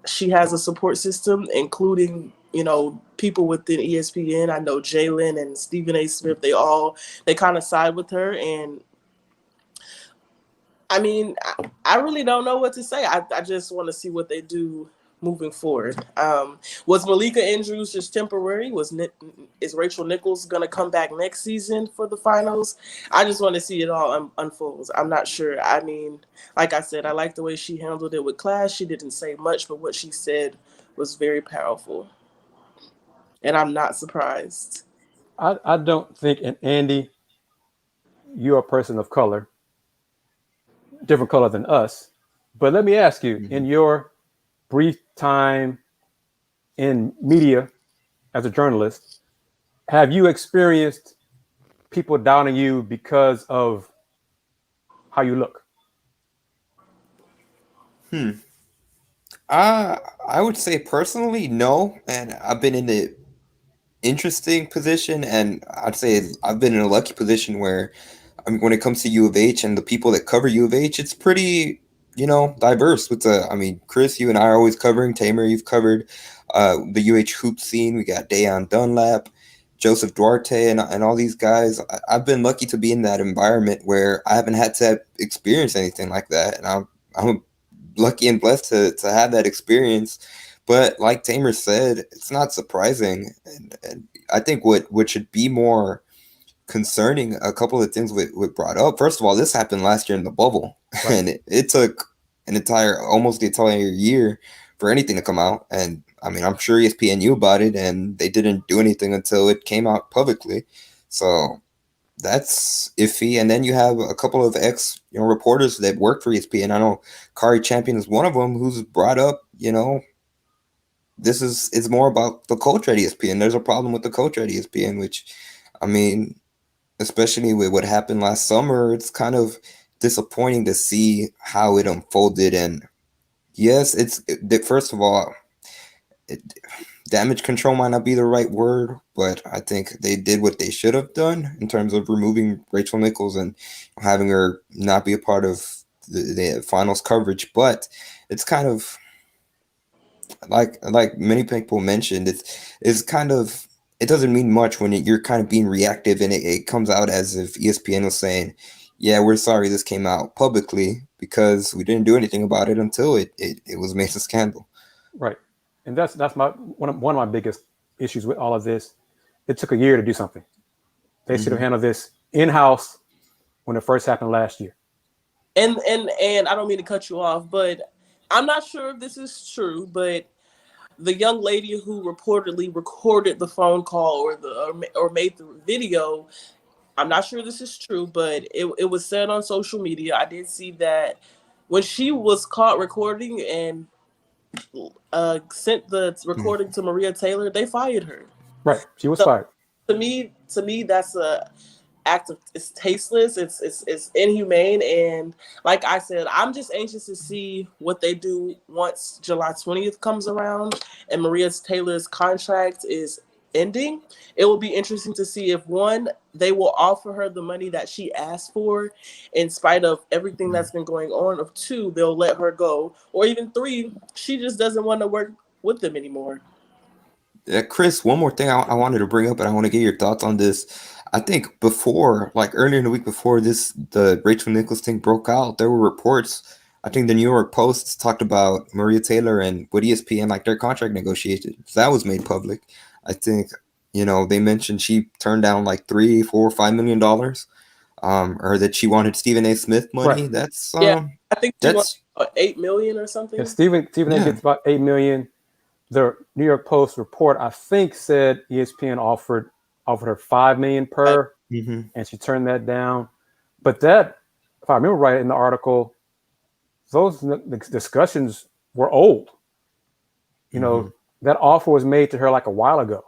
she has a support system, including, people within ESPN. I know Jalen and Stephen A. Smith, they kind of side with her. And I mean, I really don't know what to say. I just want to see what they do moving forward. Was Malika Andrews just temporary? Is Rachel Nichols going to come back next season for the finals? I just want to see it all unfold. I'm not sure. I mean, like I said, I like the way she handled it with class. She didn't say much, but what she said was very powerful. And I'm not surprised. I don't think, and Andy, you're a person of color, different color than us. But let me ask you, in your brief time in media as a journalist, have you experienced people doubting you because of how you look? I would say personally, no. And I've been in the interesting position, and I'd say I've been in a lucky position where, I mean, when it comes to U of H and the people that cover U of H, it's pretty, diverse. Kris, you and I are always covering. Tamer, you've covered the UH hoop scene. We got Dayon Dunlap, Joseph Duarte, and all these guys. I've been lucky to be in that environment where I haven't had to experience anything like that, and I'm lucky and blessed to have that experience. But like Tamer said, it's not surprising, and I think what should be more concerning, a couple of things we brought up. First of all, this happened last year in the bubble, right. And it took almost the entire year for anything to come out. And I mean, I'm sure ESPN knew about it, and they didn't do anything until it came out publicly. So that's iffy. And then you have a couple of ex reporters that work for ESPN. I know Kari Champion is one of them, who's brought up, it's more about the culture at ESPN. There's a problem with the culture at ESPN, which, I mean, especially with what happened last summer, it's kind of disappointing to see how it unfolded. And yes, first of all, damage control might not be the right word, but I think they did what they should have done in terms of removing Rachel Nichols and having her not be a part of the finals coverage. But it's kind of like many people mentioned, it's kind of, it doesn't mean much when you're kind of being reactive, and it comes out as if ESPN was saying, yeah, we're sorry this came out publicly because we didn't do anything about it until it was made a scandal. Right. And that's one of my biggest issues with all of this. It took a year to do something. They should have handled this in-house when it first happened last year. And I don't mean to cut you off, but I'm not sure if this is true, but the young lady who reportedly recorded the phone call or made the video, I'm not sure this is true, but it was said on social media. I did see that when she was caught recording and sent the recording to Maria Taylor, they fired her. Right. She was fired. To me, that's act of, it's tasteless, it's inhumane, and like I said, I'm just anxious to see what they do once July 20th comes around and Maria Taylor's contract is ending. It will be interesting to see if, one, they will offer her the money that she asked for in spite of everything that's been going on, or two, they'll let her go, or even three, she just doesn't want to work with them anymore. Kris, one more thing I wanted to bring up, and I want to get your thoughts on this. I think before, like earlier in the week before the Rachel Nichols thing broke out, there were reports. I think the New York Post talked about Maria Taylor and with ESPN, like their contract negotiations. So that was made public. I think, they mentioned she turned down like $3, $4, $5 million, or that she wanted Stephen A. Smith money. Right. That's I think she that's wants $8 million or something. Yeah, Stephen A. gets about $8 million. The New York Post report, I think, said ESPN offered her $5 million per, and she turned that down. But that, if I remember right in the article, those discussions were old. That offer was made to her like a while ago,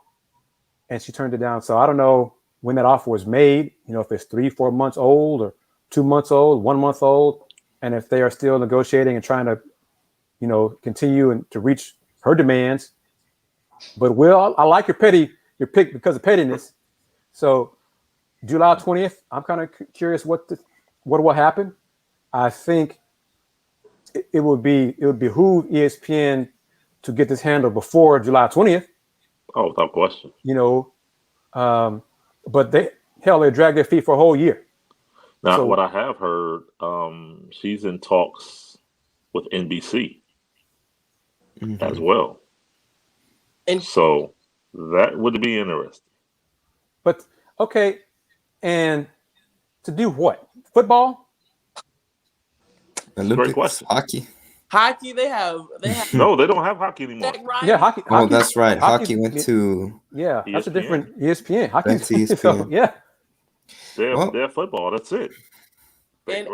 and she turned it down. So I don't know when that offer was made. If it's 3-4 months old, or 2 months old, 1 month old, and if they are still negotiating and trying to, continue and to reach her demands. But Will, I like your pick because of pettiness. So July 20th, I'm kind of curious what will happen. I think it would behoove ESPN to get this handled before July 20th. Oh, without question. But they dragged their feet for a whole year. Now, what I have heard, she's in talks with NBC as well. And so that would be interesting. But okay, and to do what? Football? Olympics, great question. Hockey, they have no, they don't have hockey anymore. Yeah, hockey. Oh, that's right. Hockey went to ESPN. That's a different ESPN. Hockey. ESPN. So, yeah. They're football. That's it. And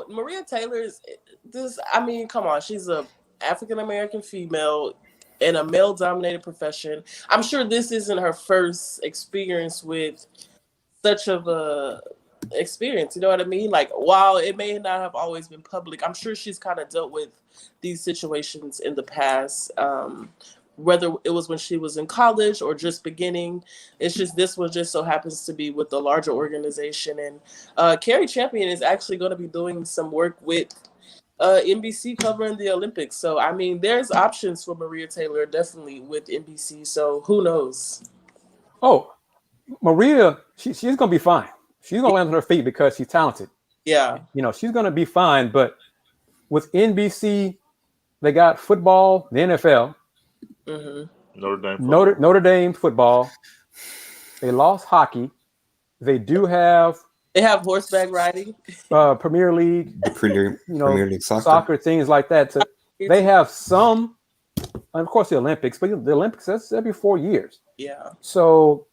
Maria Taylor's this. I mean, come on, she's a African American female in a male dominated profession. I'm sure this isn't her first experience with such of a experience. You know what I mean? Like, while it may not have always been public, I'm sure she's kind of dealt with these situations in the past. Whether it was when she was in college or just beginning, it's just this one just so happens to be with the larger organization. And Carrie Champion is actually going to be doing some work with NBC covering the Olympics. So, I mean, there's options for Maria Taylor definitely with NBC. So who knows? Oh, Maria, she's going to be fine. She's going to land on her feet because she's talented. Yeah. She's going to be fine. But with NBC, they got football, the NFL. Notre Dame football. They lost hockey. They have horseback riding, Premier League, Premier League soccer, things like that. So they have some, and of course the Olympics, but the Olympics, that's every 4 years. Yeah. So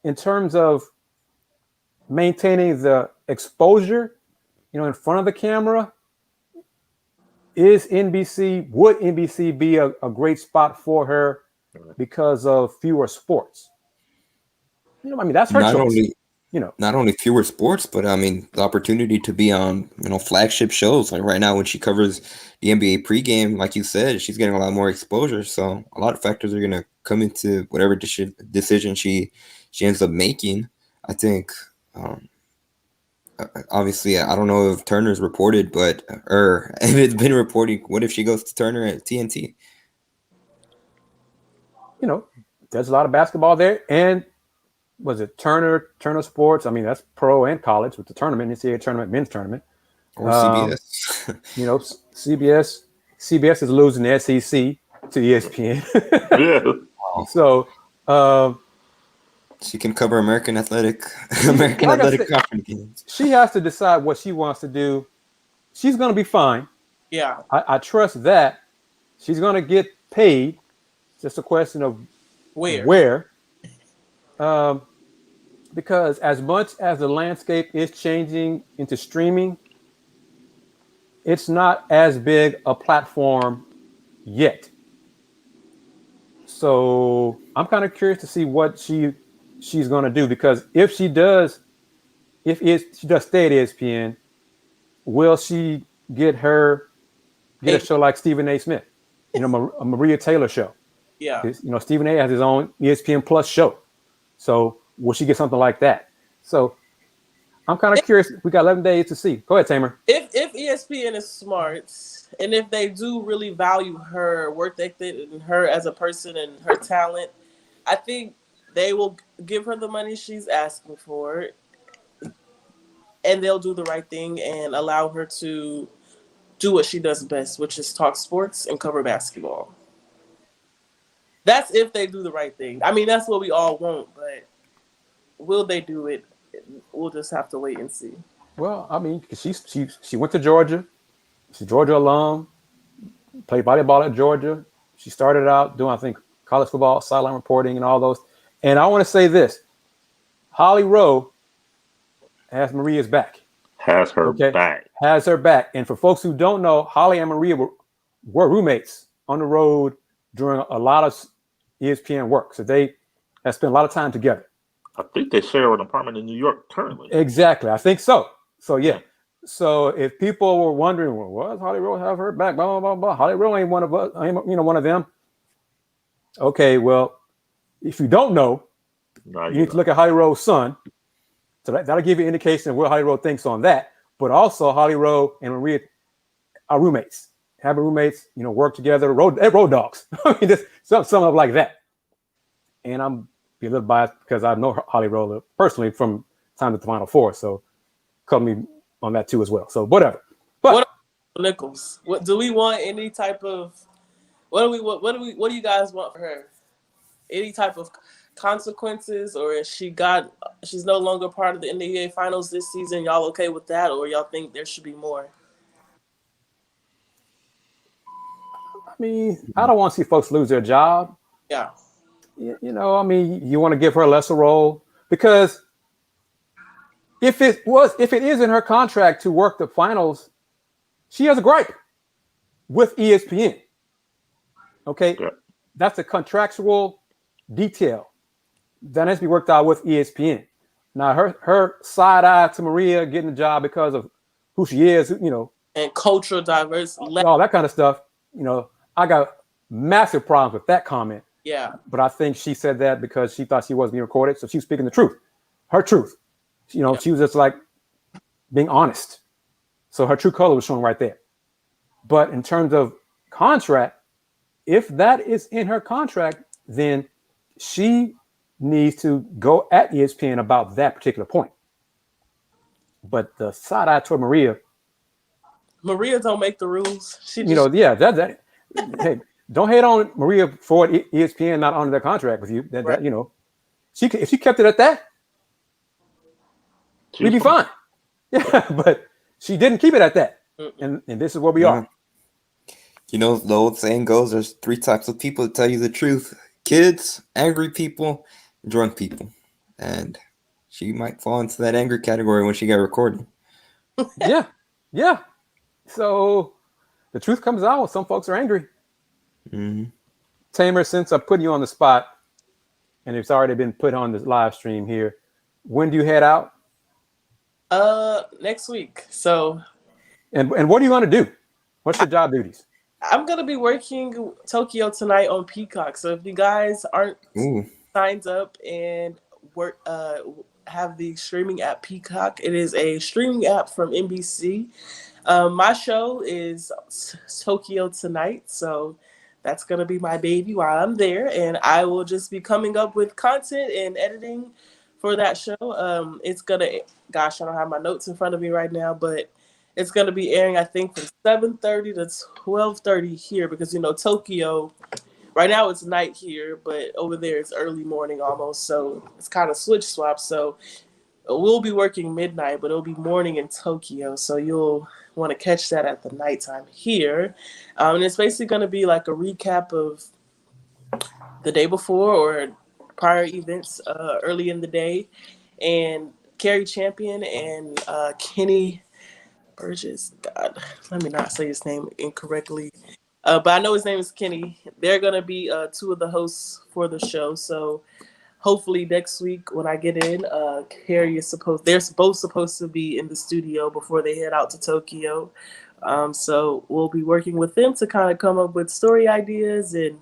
in terms of maintaining the exposure, in front of the camera, would NBC be a great spot for her because of fewer sports? That's her choice. Not only fewer sports, but I mean the opportunity to be on flagship shows. Like right now when she covers the NBA pregame, like you said, she's getting a lot more exposure. So a lot of factors are gonna come into whatever decision she ends up making. I think obviously I don't know if Turner's reported, or if it's been reporting. What if she goes to Turner at TNT? There's a lot of basketball there, and was it Turner Sports? I mean, that's pro and college with the tournament, NCAA tournament, men's tournament. Or CBS. CBS is losing the SEC to ESPN. Yeah. So she can cover American Athletic Conference games. She has to decide what she wants to do. She's going to be fine. Yeah. I trust that. She's going to get paid. It's just a question of where. Because as much as the landscape is changing into streaming, it's not as big a platform yet. So I'm kind of curious to see what she's going to do, because if she does she does stay at ESPN, will she get a show like Stephen A. Smith, a Maria Taylor show? Yeah. Stephen A. has his own ESPN Plus show. So will she get something like that? So I'm kind of curious. We got 11 days to see. Go ahead, Tamer. If ESPN is smart, and if they do really value her work ethic and her as a person and her talent, I think they will give her the money she's asking for, and they'll do the right thing and allow her to do what she does best, which is talk sports and cover basketball. That's if they do the right thing. I mean, that's what we all want, but will they do it? We'll just have to wait and see. Well, I mean, she went to Georgia. She's a Georgia alum. Played volleyball at Georgia. She started out doing, I think, college football, sideline reporting, and all those. And I want to say this: Holly Rowe has Maria's back. Has her back. Has her back. And for folks who don't know, Holly and Maria were roommates on the road during a lot of ESPN work. So they have spent a lot of time together. I think they share an apartment in New York currently. Exactly. I think so. So, yeah. So if people were wondering, well, what does Holly Rowe have her back? Blah, blah, blah, blah. Holly Rowe ain't one of us, one of them. Okay, well, if you don't know, you need to look at Holly Rowe's son. So that'll give you an indication of what Holly Rowe thinks on that. But also, Holly Rowe and Maria are roommates. Have roommates, work together, road dogs. I mean, just something like that. And I'm a little biased because I know Holly Rowe personally from time at the Final Four. So cover me on that too as well. So whatever. But what Nichols? What do we want? Any type of what do you guys want for her? Any type of consequences, or is she's no longer part of the NBA Finals this season? Y'all okay with that, or y'all think there should be more? I mean, I don't want to see folks lose their job. Yeah. I mean, you want to give her a lesser role because if it is in her contract to work the finals, she has a gripe with ESPN. Okay. Yeah. That's a contractual detail that has to be worked out with ESPN. Now, her side eye to Maria getting the job because of who she is, and cultural diversity, all that kind of stuff. I got massive problems with that comment. Yeah. But I think she said that because she thought she wasn't being recorded, so she was speaking the truth, her truth. She was just like being honest. So her true color was shown right there. But in terms of contract, if that is in her contract, then she needs to go at ESPN about that particular point. But the side eye toward Maria don't make the rules. She just, hey, don't hate on Maria for ESPN not honoring their contract with you. Right. If she kept it at that, we'd be fine. Yeah, but she didn't keep it at that, and this is where we are. The old saying goes: there's 3 types of people that tell you the truth: kids, angry people, drunk people. And she might fall into that angry category when she got recorded. Yeah. So the truth comes out when some folks are angry. Mm-hmm. Tamer, since I'm putting you on the spot, and it's already been put on this live stream here, when do you head out? Next week. So. And what are you going to do? What's your job duties? I'm going to be working Tokyo tonight on Peacock. So if you guys aren't signed up and have the streaming app Peacock, it is a streaming app from NBC. My show is Tokyo Tonight, so that's going to be my baby while I'm there, and I will just be coming up with content and editing for that show. It's going to, I don't have my notes in front of me right now, but it's going to be airing, I think, from 7:30 to 12:30 here because, Tokyo, right now it's night here, but over there it's early morning almost, so it's kind of switch swap. So we'll be working midnight, but it'll be morning in Tokyo, so you'll want to catch that at the nighttime here. And it's basically going to be like a recap of the day before or prior events early in the day. And Carrie Champion and Kenny Burgess, God, let me not say his name incorrectly. But I know his name is Kenny. They're going to be 2 of the hosts for the show. So hopefully next week when I get in, Carrie is they're both supposed to be in the studio before they head out to Tokyo. So we'll be working with them to kind of come up with story ideas. And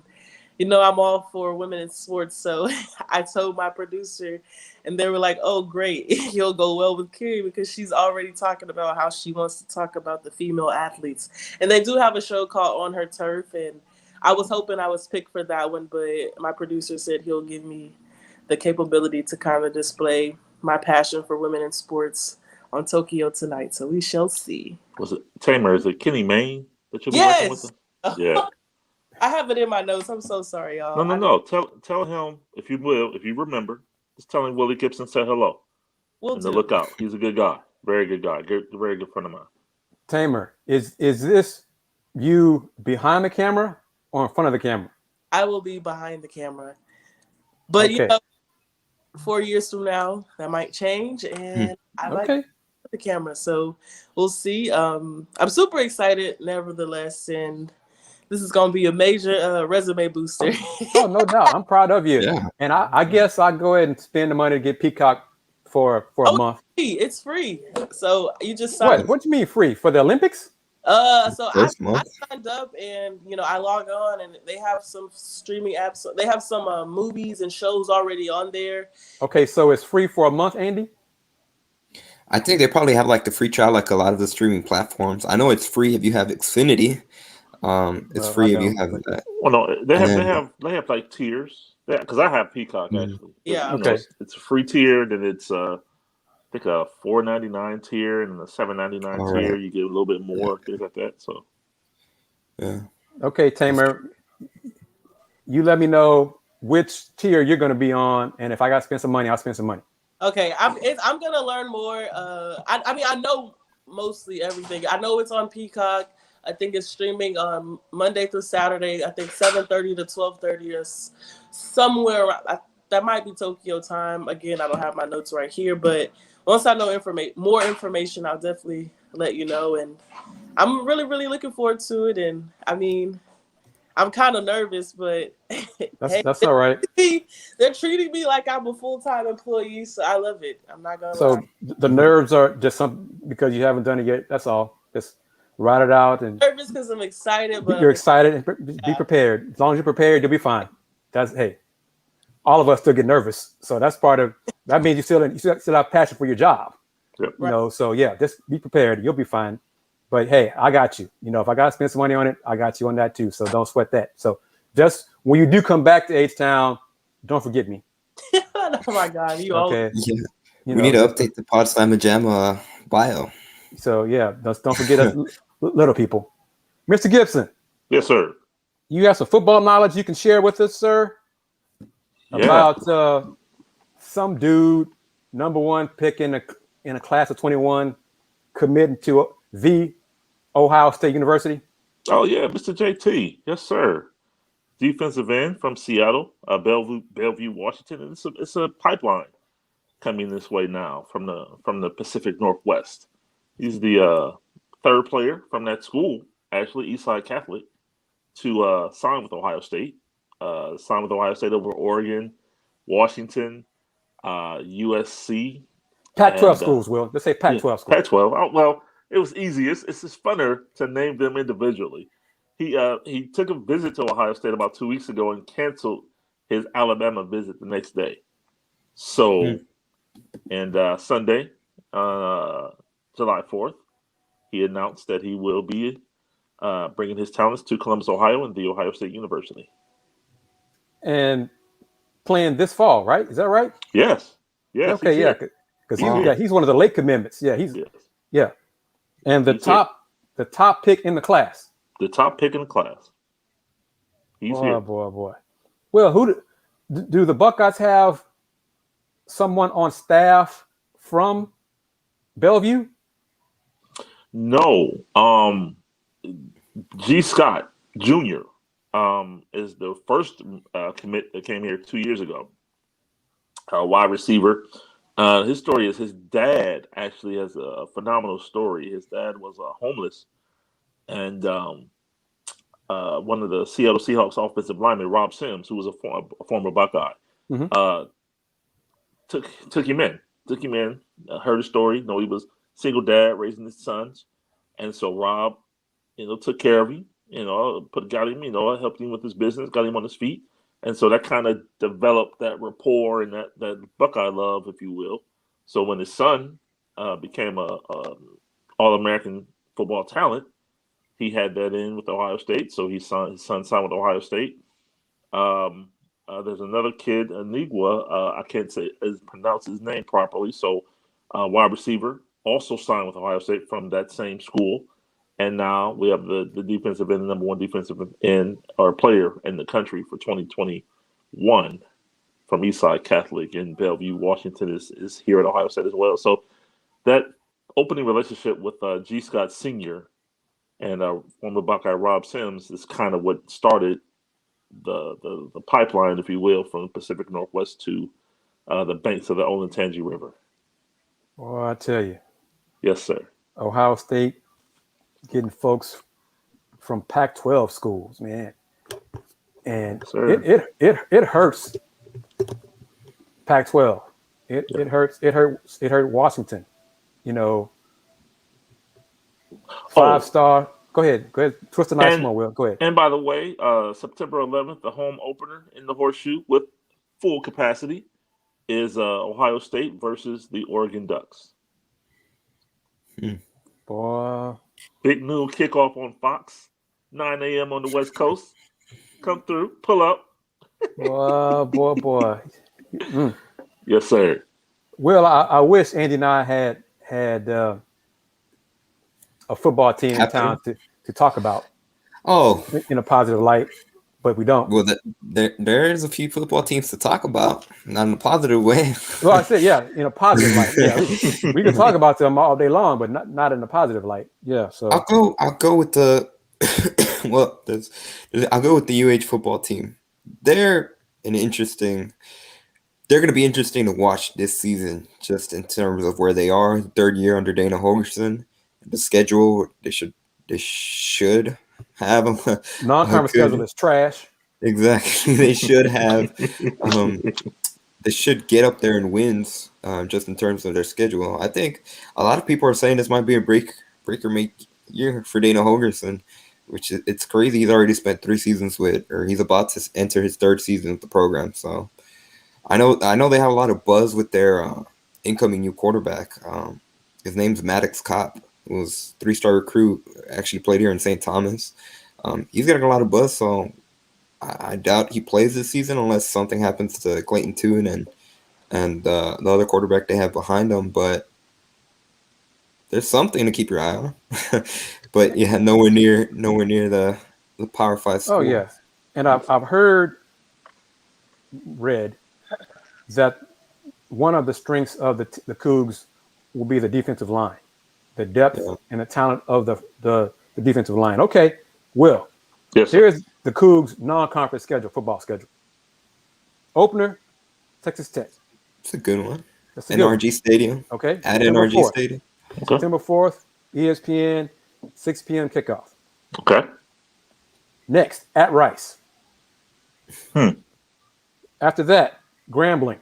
I'm all for women in sports, so I told my producer, and they were like, "Oh, great, you'll go well with Carrie because she's already talking about how she wants to talk about the female athletes." And they do have a show called On Her Turf, and I was hoping I was picked for that one, but my producer said he'll give me the capability to kind of display my passion for women in sports on Tokyo tonight. So we shall see. Was it Tamer? Is it Kenny Mayne that you'll be working with? Yes. Yeah. I have it in my notes. I'm so sorry, y'all. No. Tell him, if you will, if you remember, just tell him Willy Gibson said hello. We'll and do. to look out. He's a good guy. Very good guy. Very good friend of mine. Tamer, is this you behind the camera or in front of the camera? I will be behind the camera. But, Okay. 4 years from now, that might change, and I might be the camera. So we'll see. I'm super excited, nevertheless, and this is going to be a major resume booster. Oh, no doubt. I'm proud of you. Yeah. And I guess I'll go ahead and spend the money to get Peacock for a month. It's free. So you just sign. What do you mean free? For the Olympics? So I month. signed up, and I log on, and they have some streaming apps. They have some movies and shows already on there. Okay, so it's free for a month, Andy? I think they probably have like the free trial, like a lot of the streaming platforms. I know it's free if you have Xfinity. It's free if you have that. Well, no, they have like tiers. Because I have Peacock actually. Yeah. Okay. It's a free tier, then it's I think a $4.99 tier and a $7.99 tier. Right. You get a little bit more things like that. So. Yeah. Okay, Tamer, you let me know which tier you're going to be on, and if I got to spend some money, I'll spend some money. Okay, I'm gonna learn more. I know mostly everything. I know it's on Peacock. I think it's streaming on Monday through Saturday. I think 7:30 to 12:30 or somewhere. That might be Tokyo time. Again, I don't have my notes right here, but once I know more information, I'll definitely let you know. And I'm really, really looking forward to it. And I mean, I'm kind of nervous, but that's all right. They're treating me like I'm a full-time employee, so I love it. I'm not gonna lie. The nerves are just something because you haven't done it yet. That's all. Just write it out and nervous because I'm excited, but you're excited and be prepared. As long as you're prepared, you'll be fine. All of us still get nervous, so that's part of that. Means you still have passion for your job. Yep. So yeah, just be prepared. You'll be fine. But hey, I got you. If I got to spend some money on it, I got you on that too. So don't sweat that. So just when you do come back to H-Town, don't forget me. Oh my God, okay? Yeah. We need to update the Pod Slam Jam bio. So yeah, don't forget us little people. Mr. Gibson. Yes, sir. You have some football knowledge you can share with us, sir? Yeah. About some dude, number one pick in a class of 21, committing to the Ohio State University. Oh yeah, Mr. JT. Yes, sir. Defensive end from Seattle, Bellevue, Washington. And it's a pipeline coming this way now from the Pacific Northwest. He's the third player from that school, actually, Eastside Catholic, to sign with Ohio State. Signed with Ohio State over Oregon, Washington, USC. Pac-12 schools, Will. Let's say Pac-12 schools. Pac-12. Oh, well, it was easy. It's just funner to name them individually. He took a visit to Ohio State about 2 weeks ago and canceled his Alabama visit the next day. So, and Sunday, July 4th, he announced that he will be bringing his talents to Columbus, Ohio, and the Ohio State University. And playing this fall, right? Is that right? Yes. Okay, yeah, because he's one of the late commitments. Yeah, yeah. And the top pick in the class. The top pick in the class. He's here. Boy. Well, who do the Buckeyes have? Someone on staff from Bellevue? No. G. Scott Jr. Is the first commit that came here 2 years ago. Wide receiver. His story is his dad actually has a phenomenal story. His dad was homeless, and one of the Seattle Seahawks offensive linemen, Rob Sims, who was a former Buckeye, took him in. Heard his story. Know he was single dad raising his sons, and so Rob, took care of him. Got him. Helped him with his business, got him on his feet, and so that kind of developed that rapport and that Buckeye love, if you will. So when his son became a All-American football talent, he had that in with Ohio State. So his son signed with Ohio State. There's another kid, Anigua. I can't pronounce his name properly. So, wide receiver also signed with Ohio State from that same school. And now we have the defensive end, number one defensive end or player in the country for 2021 from Eastside Catholic in Bellevue, Washington is here at Ohio State as well. So that opening relationship with G. Scott Sr. and former Buckeye Rob Sims is kind of what started the pipeline, if you will, from the Pacific Northwest to the banks of the Olentangy River. Well, I tell you. Yes, sir. Ohio State getting folks from Pac-12 schools, man. And it hurts Pac-12. It hurt Washington. 5-star. Go ahead. Twist the nice one, Will. Go ahead. And by the way, September 11th, the home opener in the Horseshoe with full capacity is Ohio State versus the Oregon Ducks. Boy. Big noon kickoff on Fox, 9 a.m. on the West Coast. Come through, pull up. Boy. Yes, sir. Well, I wish Andy and I had a football team in town to talk about. Oh, in a positive light, but we don't. Well, there's a few football teams to talk about, not in a positive way. Well, I said, yeah, in a positive light. Yeah, we can talk about them all day long, but not in a positive light. Yeah, so I'll go with the I'll go with the UH football team. They're going to be interesting to watch this season, just in terms of where they are. Third year under Dana Holgorsen, the schedule they should have a non-conference schedule is trash. Exactly, they should have. They should get up there in wins, just in terms of their schedule. I think a lot of people are saying this might be a break or make year for Dana Holgorsen, which it's crazy. He's already spent 3 seasons he's about to enter his 3rd season with the program. So I know they have a lot of buzz with their incoming new quarterback. His name's Maddox Kopp. Who was 3-star recruit, actually played here in St. Thomas. He's getting a lot of buzz, so I doubt he plays this season unless something happens to Clayton Tune and the other quarterback they have behind him. But there's something to keep your eye on. But yeah, nowhere near the Power 5 school. Oh yeah, and I've read that one of the strengths of the Cougs will be the defensive line. The depth and the talent of the defensive line. Okay, Will. Yes. Here's the Cougs' non-conference football schedule. Opener, Texas Tech. It's a good one. That's a NRG Stadium. Okay. At NRG Stadium. Okay. September 4th, ESPN, 6 p.m. kickoff. Okay. Next, at Rice. After that, Grambling.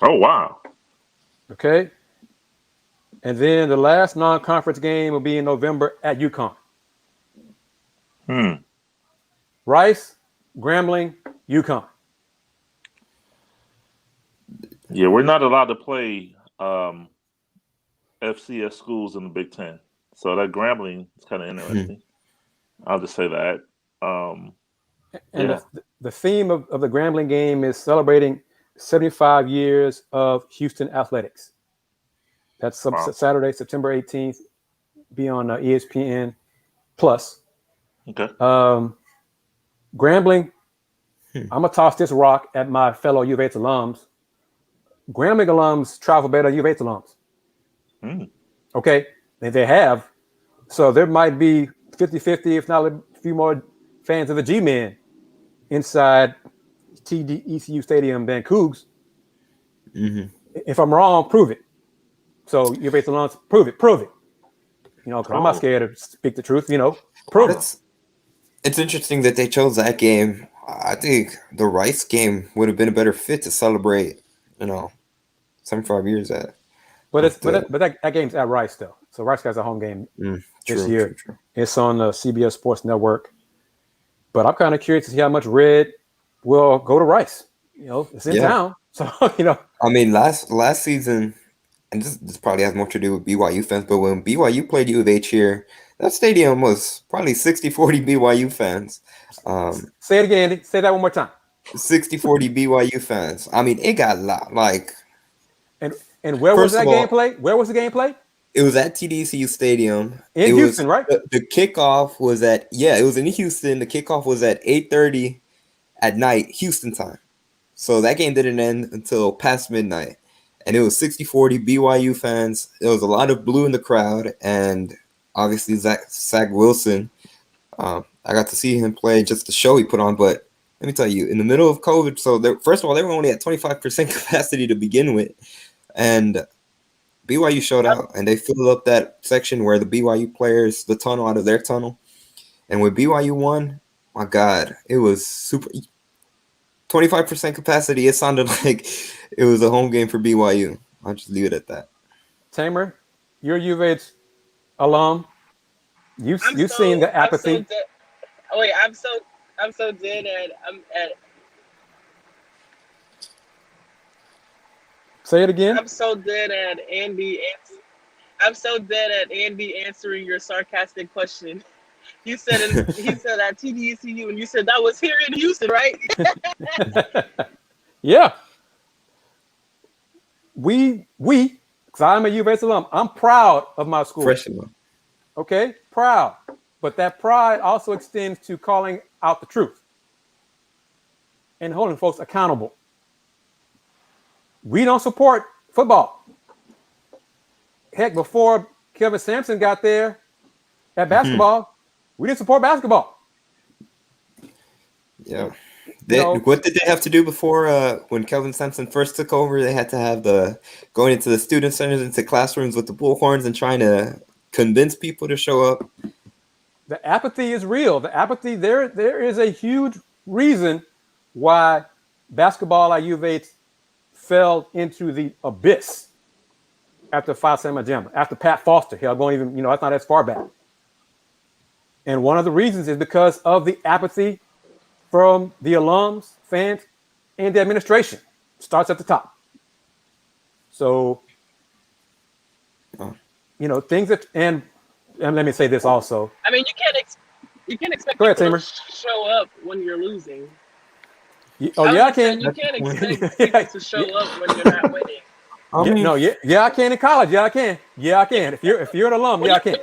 Oh, wow. Okay. And then the last non-conference game will be in November at UConn. Rice, Grambling, UConn. Yeah, we're not allowed to play FCS schools in the Big Ten. So that Grambling is kind of interesting. I'll just say that. The theme of the Grambling game is celebrating 75 years of Houston athletics. That's Saturday, September 18th. Be on ESPN Plus. Okay. Grambling, I'm going to toss this rock at my fellow U of H alums. Grambling alums travel better than U of H alums. Okay? They have. So there might be 50-50, if not a few more fans of the G-Men inside TD-ECU Stadium than Cougs. If I'm wrong, prove it. So U of H alums, prove it. Because I'm not scared to speak the truth, prove it. It's interesting that they chose that game. I think the Rice game would have been a better fit to celebrate, 75 years at. But that game's at Rice though. So Rice has a home game this year. True. It's on the CBS Sports Network. But I'm kind of curious to see how much Red will go to Rice. It's in town. So, I mean, last season, and this probably has more to do with BYU fans, but when BYU played U of H here, that stadium was probably 60-40 BYU fans. Say it again, Andy. Say that one more time. 60-40 BYU fans. I mean, it got like. And where was that game played? Where was the game played? It was at TDECU Stadium. In Houston, right? The kickoff was it was in Houston. The kickoff was at 8:30 at night, Houston time. So that game didn't end until past midnight. And it was 60-40 BYU fans. There was a lot of blue in the crowd. And obviously Zach Wilson, I got to see him play, just the show he put on. But let me tell you, in the middle of COVID, so first of all, they were only at 25% capacity to begin with. And BYU showed out, and they filled up that section where the BYU players, the tunnel out of their tunnel. And when BYU won, my God, it was super. 25% capacity. It sounded like it was a home game for BYU. I'll just leave it at that. Tamer, you're U of H alum. You've seen the apathy. I'm so dead at. Say it again. I'm so dead at Andy answering your sarcastic question. You said at TDECU, and you said that was here in Houston, right? Yeah. We, because I'm a U of H alum, I'm proud of my school. Freshman. Okay, proud. But that pride also extends to calling out the truth and holding folks accountable. We don't support football. Heck, before Kevin Sampson got there at basketball, we didn't support basketball. Yeah. What did they have to do before when Kelvin Sampson first took over? They had to have going into the student centers, into classrooms with the bullhorns and trying to convince people to show up. The apathy is real. The apathy, there is a huge reason why basketball at U of H fell into the abyss after Phi Sigma Gamma, after Pat Foster. Hell, going even, that's not as far back. And one of the reasons is because of the apathy from the alums, fans, and the administration. Starts at the top. So, things that, and let me say this also. I mean, you can't expect Go ahead, people Tamer. to show up when you're losing. I can. You can't expect people to show up when you're not winning. I can in college. Yeah, I can. Yeah, I can. If you're an alum, I can.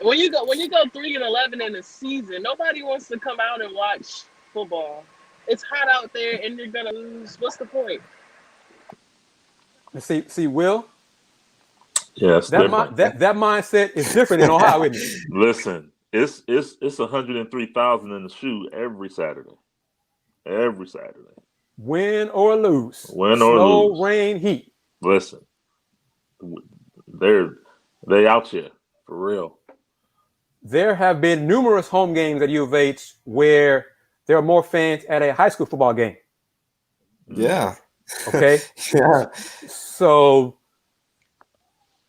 When you go 3-11 in a season, nobody wants to come out and watch football. It's hot out there, and you're gonna lose. What's the point? See, Will. Yes, that mindset is different in Ohio, isn't it? Listen, it's 103,000 in the shoe every Saturday. Every Saturday. Win or lose. Snow, rain, heat. Listen, they out here for real. There have been numerous home games at U of H where there are more fans at a high school football game. Yeah. Okay. Yeah. So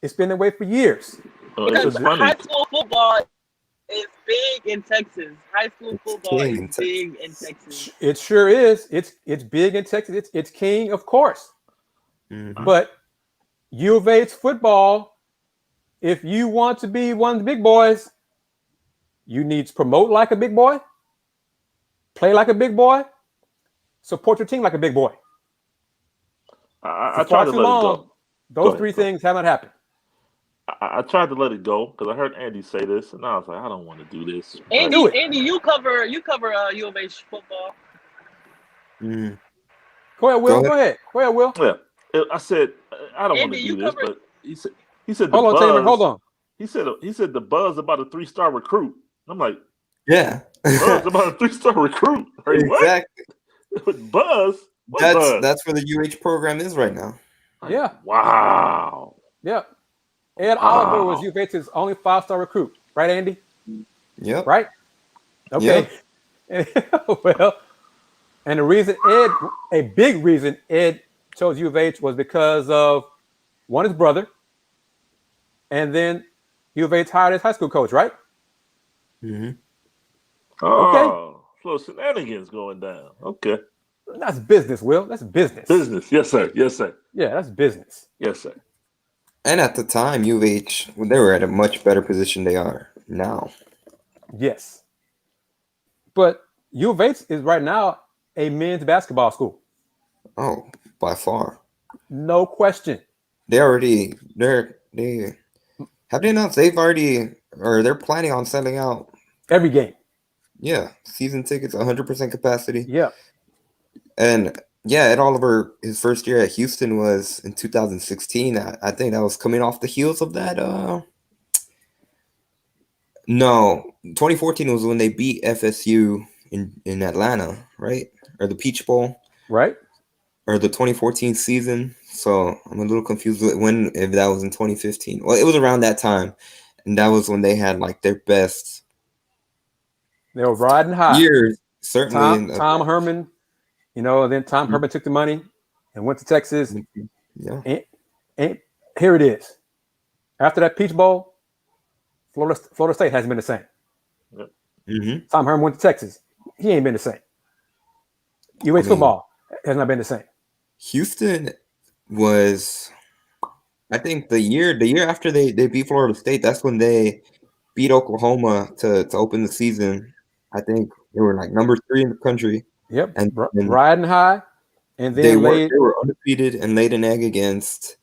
it's been that way for years. Because high school football is big in Texas. High school football is big in Texas. It sure is. It's big in Texas. It's king, of course. Mm-hmm. But U of H football, if you want to be one of the big boys, you need to promote like a big boy, play like a big boy, support your team like a big boy. I tried to let it go. Those three things haven't happened. I tried to let it go because I heard Andy say this, and I was like, I don't want to do this. Andy, you cover U of H football. Mm. Go ahead, Will. Go ahead, Will. Yeah, I said I don't want to do this, but he said the hold buzz. On, Tamer. Hold on. He said the buzz about a 3-star recruit. I'm like, yeah, buzz about a 3-star recruit. Exactly. What? Buzz. That's where the UH program is right now. Yeah. Wow. Yeah. Ed Oliver was U of H's only 5-star recruit, right, Andy? Yep. Right? Okay. Yep. Well, And a big reason Ed chose U of H was because of one, his brother, and then U of H hired his high school coach, right? Mm-hmm. Oh, so shenanigans going down. Okay. That's business, Will. That's business. Business. Yes, sir. Yes, sir. Yeah, that's business. Yes, sir. And at the time, U of H, they were at a much better position they are now. Yes. But U of H is right now a men's basketball school. Oh, by far. No question. They're have they announced they're planning on selling out Every game. Yeah, season tickets, 100% capacity. Yeah. And yeah, Ed Oliver, his first year at Houston was in 2016. I think that was coming off the heels of that. No, 2014 was when they beat FSU in Atlanta, right? Or the Peach Bowl, Right. or the 2014 season. So I'm a little confused with if that was in 2015. Well, it was around that time, and that was when they had like their best They were riding high. years. Certainly, Tom Herman, then Tom Herman took the money and went to Texas. Yeah. And here it is. After that Peach Bowl, Florida State hasn't been the same. Mm-hmm. Tom Herman went to Texas. He ain't been the same. UH football has not been the same. Houston was, I think, the year after they beat Florida State. That's when they beat Oklahoma to open the season. I think they were like number 3 in the country. Yep, and riding high, and then they were undefeated and laid an egg against.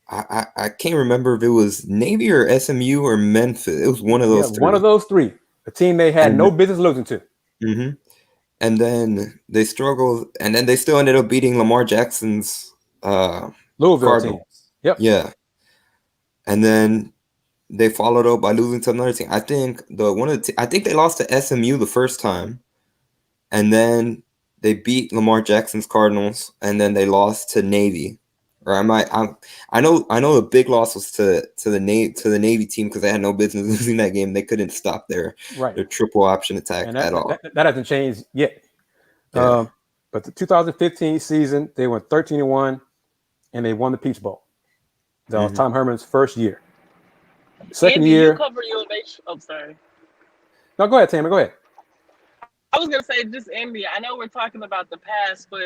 I can't remember if it was Navy or SMU or Memphis. It was one of those. One of those three. A team they had no business losing to. Mm-hmm. And then they struggled, and then they still ended up beating Lamar Jackson's Louisville Cardinals. team. Yep. Yeah. And then they followed up by losing to another team. I think I think they lost to SMU the first time, and then they beat Lamar Jackson's Cardinals, and then they lost to Navy. Or I know the big loss was to the Navy team because they had no business losing that game. They couldn't stop their triple option attack at all. That hasn't changed yet. Yeah. But the 2015 season, they went 13-1, and they won the Peach Bowl. That was Tom Herman's first year. Second year. You cover U of H. Oh, sorry. No, go ahead, Tamer. Go ahead. I was gonna say, just Andy. I know we're talking about the past, but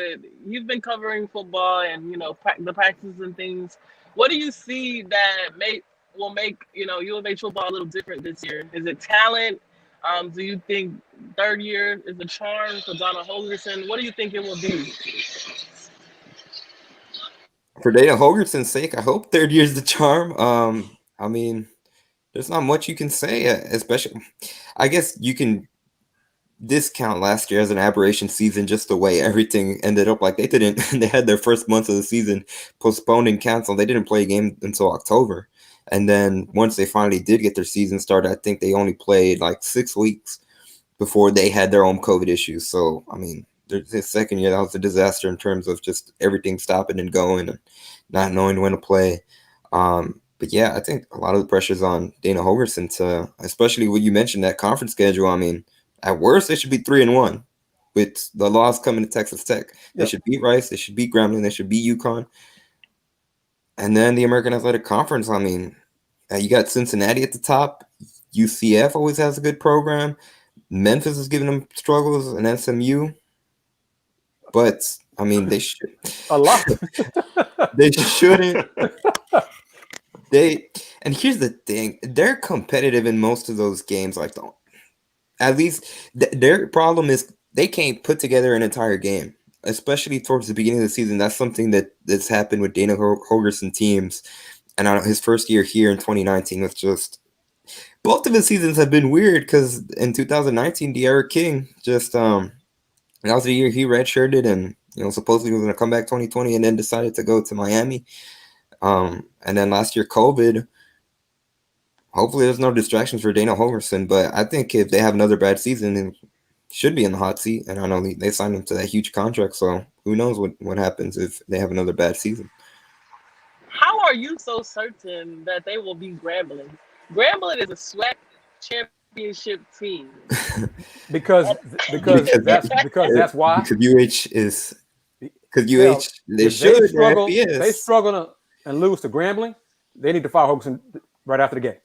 you've been covering football and the practices and things. What do you see that will make U of H football a little different this year? Is it talent? Do you think third year is the charm for Dana Holgorsen? What do you think it will be? For Dana Holgerson's sake, I hope third year's the charm. I mean, there's not much you can say, especially. I guess you can discount last year as an aberration season, just the way everything ended up. Like they had their first month of the season postponed and canceled. They didn't play a game until October, and then once they finally did get their season started, I think they only played like 6 weeks before they had their own COVID issues. So I mean, their second year, that was a disaster in terms of just everything stopping and going and not knowing when to play. But yeah, I think a lot of the pressure's on Dana Holgorsen to, especially when you mentioned that conference schedule. I mean, at worst, they should be 3-1 with the loss coming to Texas Tech. They should beat Rice. They should beat Grambling. They should beat UConn. And then the American Athletic Conference, I mean, you got Cincinnati at the top. UCF always has a good program. Memphis is giving them struggles, and SMU. But, I mean, they should. A lot. They shouldn't. And here's the thing. They're competitive in most of those games. Like, at least their problem is they can't put together an entire game, especially towards the beginning of the season. That's something that's happened with Dana Holgorsen teams. And his first year here in 2019 was just both of his seasons have been weird because in 2019, De'Ara King just that was the year he redshirted and supposedly was going to come back 2020 and then decided to go to Miami. And then last year, COVID. Hopefully there's no distractions for Dana Holgorsen, but I think if they have another bad season, they should be in the hot seat. And I know they signed him to that huge contract, so who knows what happens if they have another bad season. How are you so certain that they will be Grambling? Grambling is a SWAC championship team. because that's why. Because UH is because Hell, UH they if should they struggle, FBS. and lose to Grambling, they need to fire Hoganson right after the game.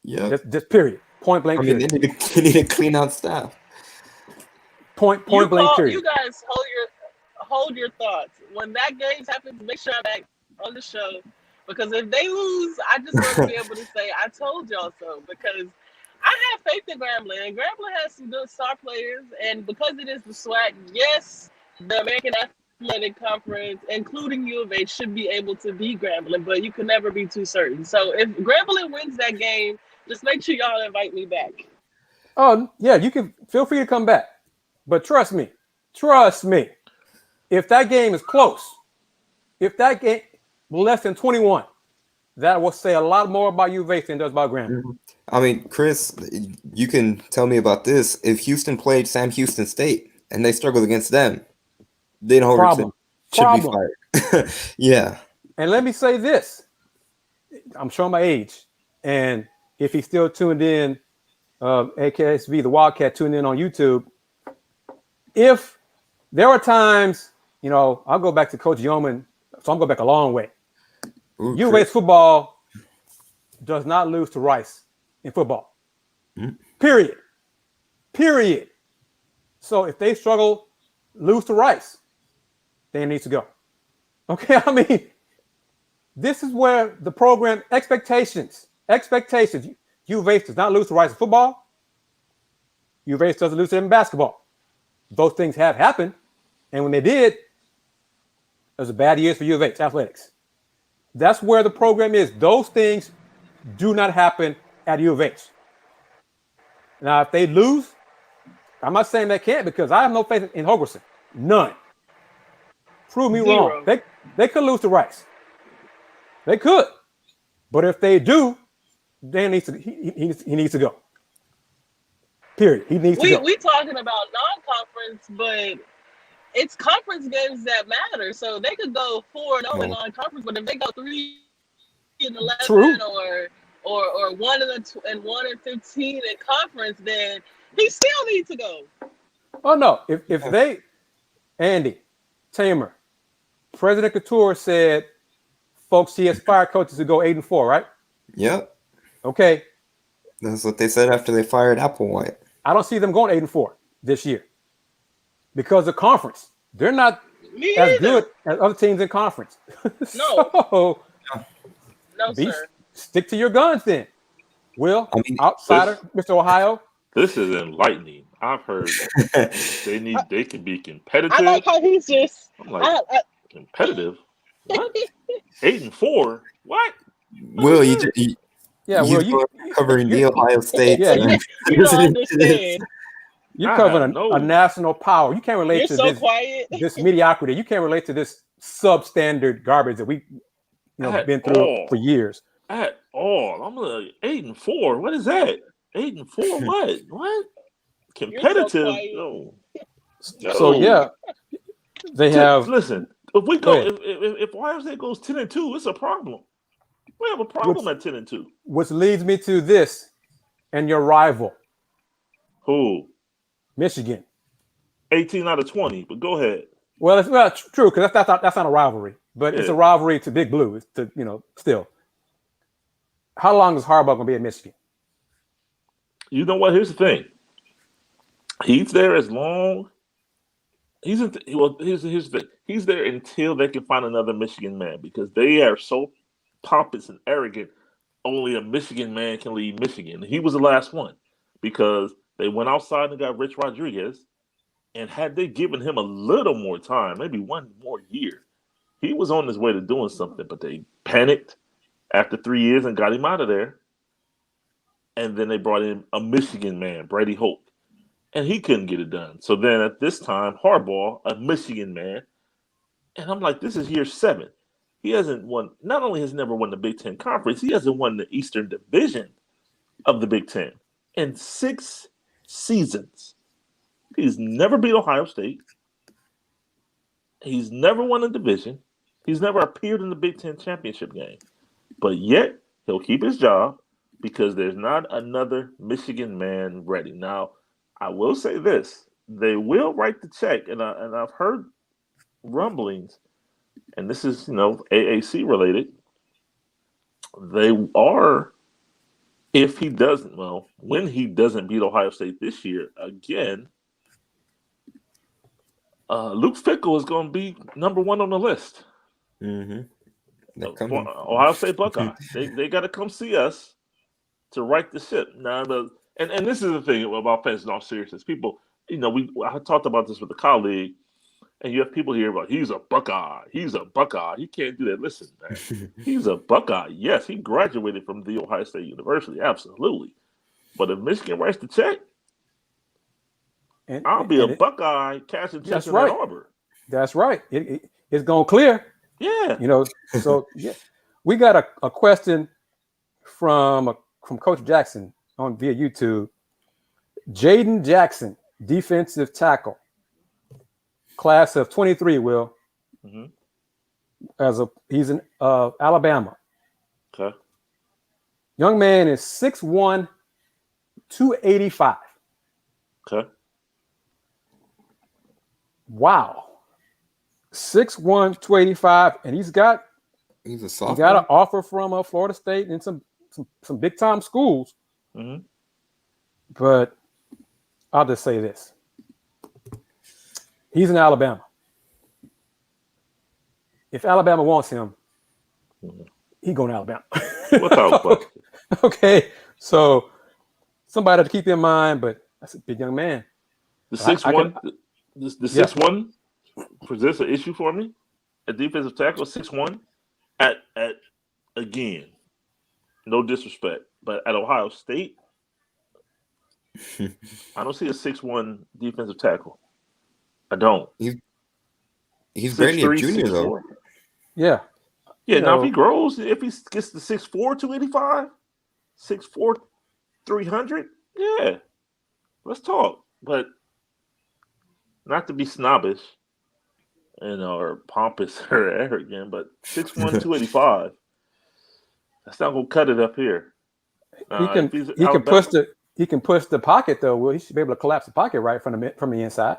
Yeah, Just period. Point blank. I mean period. they need to clean out staff. Point blank. Period. You guys hold your thoughts. When that game happens, make sure I'm back on the show. Because if they lose, I just want to be able to say, I told y'all so. Because I have faith in Grambling. And Grambling has some good star players. And because it is the SWAC, yes, the American Athletic Conference, including U of H, should be able to beat Grambling. But you can never be too certain. So if Grambling wins that game, just make sure y'all invite me back. Oh, yeah, you can feel free to come back. But trust me, if that game is close, if that game less than 21, that will say a lot more about U of H than it does about Grambling. I mean, Chris, you can tell me about this. If Houston played Sam Houston State and they struggled against them, then Hogerson should be fired. Yeah. And let me say this. I'm showing my age. And if he's still tuned in, AKSV, the Wildcat, tuned in on YouTube, if there are times, I'll go back to Coach Yeoman, so I'm going back a long way. U of H football does not lose to Rice in football. Period. So if they struggle, lose to Rice, they need to go. Okay, I mean, this is where the program expectations. U of H does not lose to Rice in football. U of H doesn't lose to them in basketball. Those things have happened, and when they did, it was a bad year for U of H athletics. That's where the program is. Those things do not happen at U of H. Now, if they lose, I'm not saying they can't because I have no faith in Hogerson. None. Prove me wrong. They could lose to Rice. They could. But if they do, Dan needs to he needs to go. Period. He needs to go. We talking about non-conference, but it's conference games that matter. So they could go 4-0 in non-conference, but if they go 3-11 or 1-15 in conference, then he still needs to go. Oh no! If they, Andy, Tamer, President Couture said, folks, he has fired coaches to go 8-4, right? Yep. Okay. That's what they said after they fired Applewhite. I don't see them going 8-4 this year because the conference, they're not as good as other teams in conference. No. No, sir. Stick to your guns then. Will, outsider, Mr. Ohio. This is enlightening. I've heard they can be competitive. I like how he's just competitive. What? 8-4? What? Will you covering the Ohio State? Yeah, you don't understand. You're covering a national power. You can't relate to this mediocrity. You can't relate to this substandard garbage that we've been through for years. At all. I'm like 8-4. What is that? 8-4? What? What? Competitive? No. So yeah, they have. Listen, if we go, if Ohio State goes 10-2, it's a problem. We have a problem at 10-2. Which leads me to this, and your rival. Who? Michigan. 18 out of 20. But go ahead. Well, it's true because that's not a rivalry, but it's a rivalry to Big Blue. It's still. How long is Harbaugh going to be at Michigan? You know what? Here's the thing. He's there as long. Here's the thing. He's there until they can find another Michigan man because they are so pompous and arrogant. Only a Michigan man can lead Michigan. He was the last one because they went outside and got Rich Rodriguez. And had they given him a little more time, maybe one more year, he was on his way to doing something. But they panicked after 3 years and got him out of there. And then they brought in a Michigan man, Brady Hope. And he couldn't get it done. So then at this time, Harbaugh, a Michigan man, and I'm like, this is year 7. He hasn't won, not only has he never won the Big Ten Conference, he hasn't won the Eastern Division of the Big Ten in 6 seasons. He's never beat Ohio State. He's never won a division. He's never appeared in the Big Ten championship game. But yet, he'll keep his job because there's not another Michigan man ready. Now, I will say this: they will write the check, and I've heard rumblings, and this is AAC related. They are, if he doesn't, when he doesn't beat Ohio State this year again, Luke Fickell is going to be number one on the list. Mm-hmm. Ohio State Buckeye. They got to come see us to right the ship. Now, and this is the thing about fans in all seriousness. People, I talked about this with a colleague, and you have people here about he's a Buckeye. He's a Buckeye. He can't do that. Listen, man, he's a Buckeye. Yes, he graduated from the Ohio State University, absolutely. But if Michigan writes the check, I'll be a Buckeye cashing checks in Ann Arbor. That's right. It's going clear. Yeah. So yeah, we got a question from Coach Jackson via YouTube. Jaden Jackson, defensive tackle, class of 23. Will he's in Alabama. Okay. Young man is 6'1", 285. Okay. Wow. 6'1", 285, and he's got a sophomore. He got an offer from Florida State and some big time schools. Mm-hmm. But I'll just say this: he's in Alabama. If Alabama wants him, he going to Alabama. Without question. Okay, so somebody to keep in mind, but that's a big young man. The 6'1", the 6'1" presents an issue for me. A defensive tackle, 6'1", at again, no disrespect, but at Ohio State, I don't see a 6'1" defensive tackle. I don't. He's barely a junior 6'3", though. Yeah. Yeah, now if he grows, if he gets to 6'4", 285, 6'4", 300, yeah, let's talk. But not to be snobbish, or pompous or arrogant, but 6'1", 285, that's not gonna cut it up here. He can push the pocket though. Will he should be able to collapse the pocket right from the inside?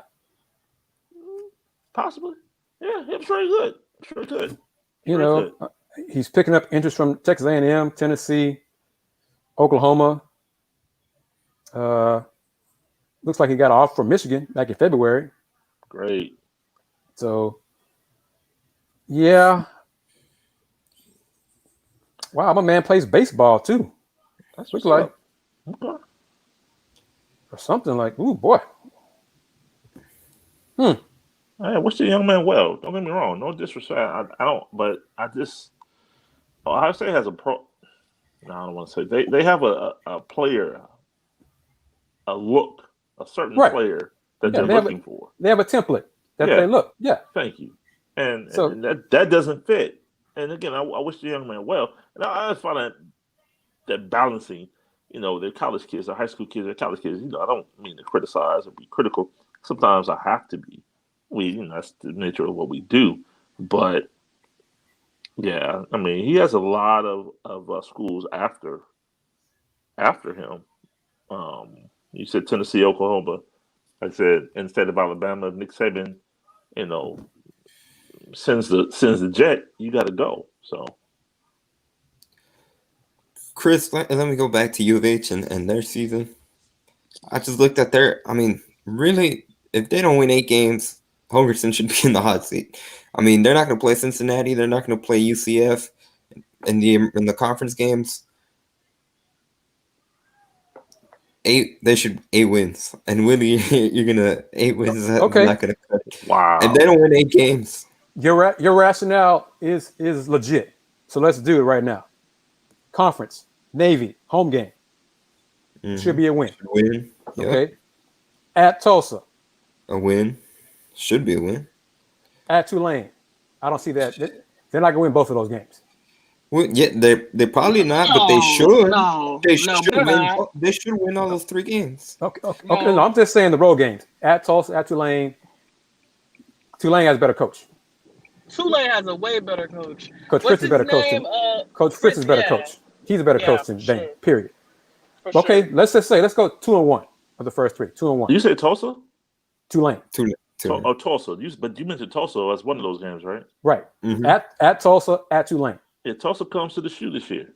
Possibly, yeah. I'm sure he could. Sure could. He's picking up interest from Texas A&M, Tennessee, Oklahoma. Looks like he got an offer from Michigan back in February. Great. So, yeah. Wow, my man plays baseball too. That's looks like. Okay. Or something like, ooh, boy. Hey, wish the young man well. Don't get me wrong. No disrespect. I don't, but I just Ohio State has a pro. No, I don't want to say they have a player, a look, a certain player that they're looking for. They have a template that they look. Yeah. Thank you. And that doesn't fit. And again, I wish the young man well. And I just find that balancing, they're college kids, they're high school kids, they're college kids. I don't mean to criticize or be critical. Sometimes I have to be. That's the nature of what we do. But yeah, I mean, he has a lot of schools after him. You said Tennessee, Oklahoma. I said instead of Alabama, Nick Saban, sends the jet. You got to go. So, Kris, let me go back to U of H and their season. I just looked at really, if they don't win 8 games, Holgerson should be in the hot seat. I mean, they're not going to play Cincinnati. They're not going to play UCF in the conference games. 8 wins. And Willy, you're gonna 8 wins. Okay. Not gonna cut it. Wow. And they don't win 8 games. Your rationale is legit. So let's do it right now. Conference, Navy, home game. Should be a win. Yep. Okay. At Tulsa. A win. Should be a win. At Tulane. I don't see that. They're not going to win both of those games. Well, yeah, they're probably not, but they should. They should win all those 3 games. Okay. No, I'm just saying the road games. At Tulsa, at Tulane. Tulane has a better coach. Tulane has a way better coach. Coach Fritz is better coach. Coach Fritz is better coach. He's a better Yeah, coach than for Dana. sure. Period. For Okay, sure. let's go 2-1 of the first 3. 2-1. You said Tulsa? Tulane. Or Tulsa? But you mentioned Tulsa as one of those games, right? Right. Mhm. At Tulsa, at Tulane. Yeah, Tulsa comes to the shoe this year.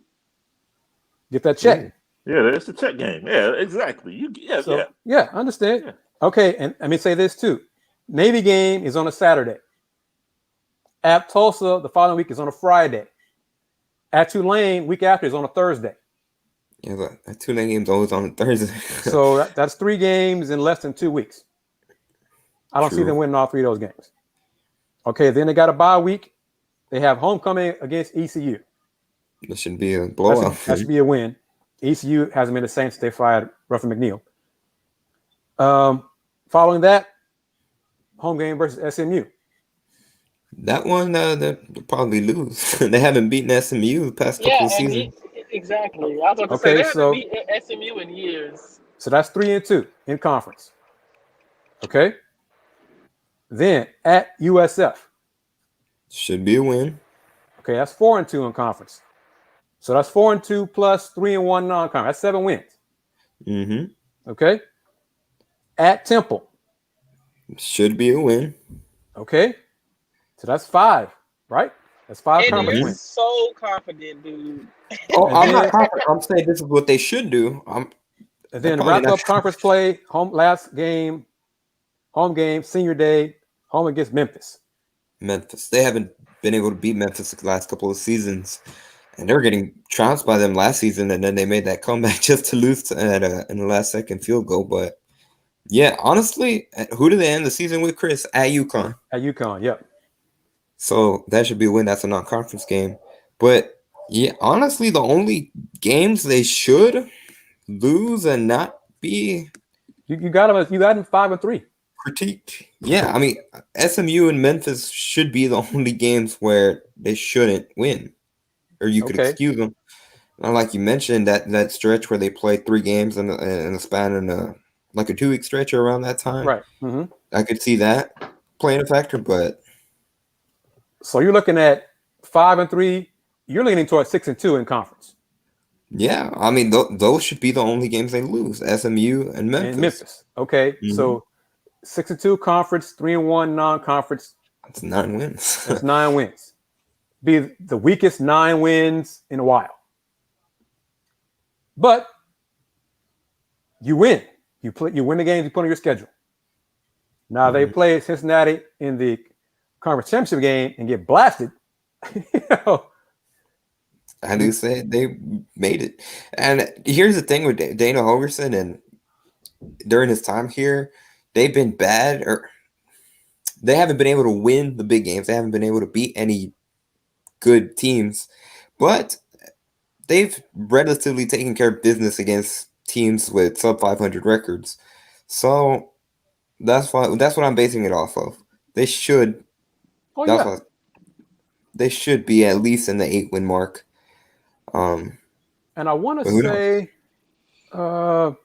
Get that check. Ooh. Yeah, it's the check game. Yeah, exactly. Yeah, I understand. Yeah. Okay, and let me say this too. Navy game is on a Saturday. At Tulsa, the following week is on a Friday. At Tulane, week after is on a Thursday. Yeah, but that Tulane game's always on Thursday. So that's 3 games in less than 2 weeks. I don't see True. them winning all 3 of those games. Okay, then they got a bye week. They have homecoming against ECU. This should be a blowout. That should be a win. ECU hasn't been the same since they fired Ruffin McNeil. Following that, home game versus SMU. That one, they'll probably lose. They haven't beaten SMU the past couple Yeah, of seasons. exactly. I was about to Okay, say they so- haven't beaten SMU in years. So that's 3-2 in conference. Okay. Then at USF. Should be a win. Okay, that's 4-2 in conference. So that's 4-2 plus 3-1 non-conference. That's 7 wins. Mm-hmm. Okay. At Temple. Should be a win. Okay. So that's 5, right? That's 5 And conference you're wins. so confident, dude. Oh, And I'm not then- confident. I'm saying this is what they should do. And then probably wrap not up conference play, last game, home game, senior day, home against Memphis. Memphis. They haven't been able to beat Memphis the last couple of seasons. And they were getting trounced by them last season, and then they made that comeback just to lose in the last second field goal. But yeah, honestly, who did they end the season with, Kris? At UConn. At UConn, yep. So that should be a win. That's a non-conference game. But yeah, honestly, the only games they should lose and not be You got them 5-3. critiqued. Yeah, I mean, SMU and Memphis should be the only games where they shouldn't win, or you could Okay. excuse them. And like you mentioned, that stretch where they played 3 games in the span of like a 2-week stretch or around that time. Right. Mm-hmm. I could see that playing a factor, but So you're looking at 5-3. You're leaning towards 6-2 in conference. yeah, I mean, those should be the only games they lose. SMU and Memphis. And Memphis. Okay. Mhm. So 6-2 conference, 3-1 non-conference. That's 9 wins. That's 9 wins. Be the weakest 9 wins in a while. But you win. You win the games you put on your schedule. Now they play Cincinnati in the conference championship game and get blasted. You know, I do say they made it. And here's the thing with Dana Holgerson, and during his time here, they've been bad, or they haven't been able to win the big games. They haven't been able to beat any good teams, but they've relatively taken care of business against teams with sub 500 records. So that's what I'm basing it off of. They should. They should be at least in the 8-win mark. And I want But to who say Who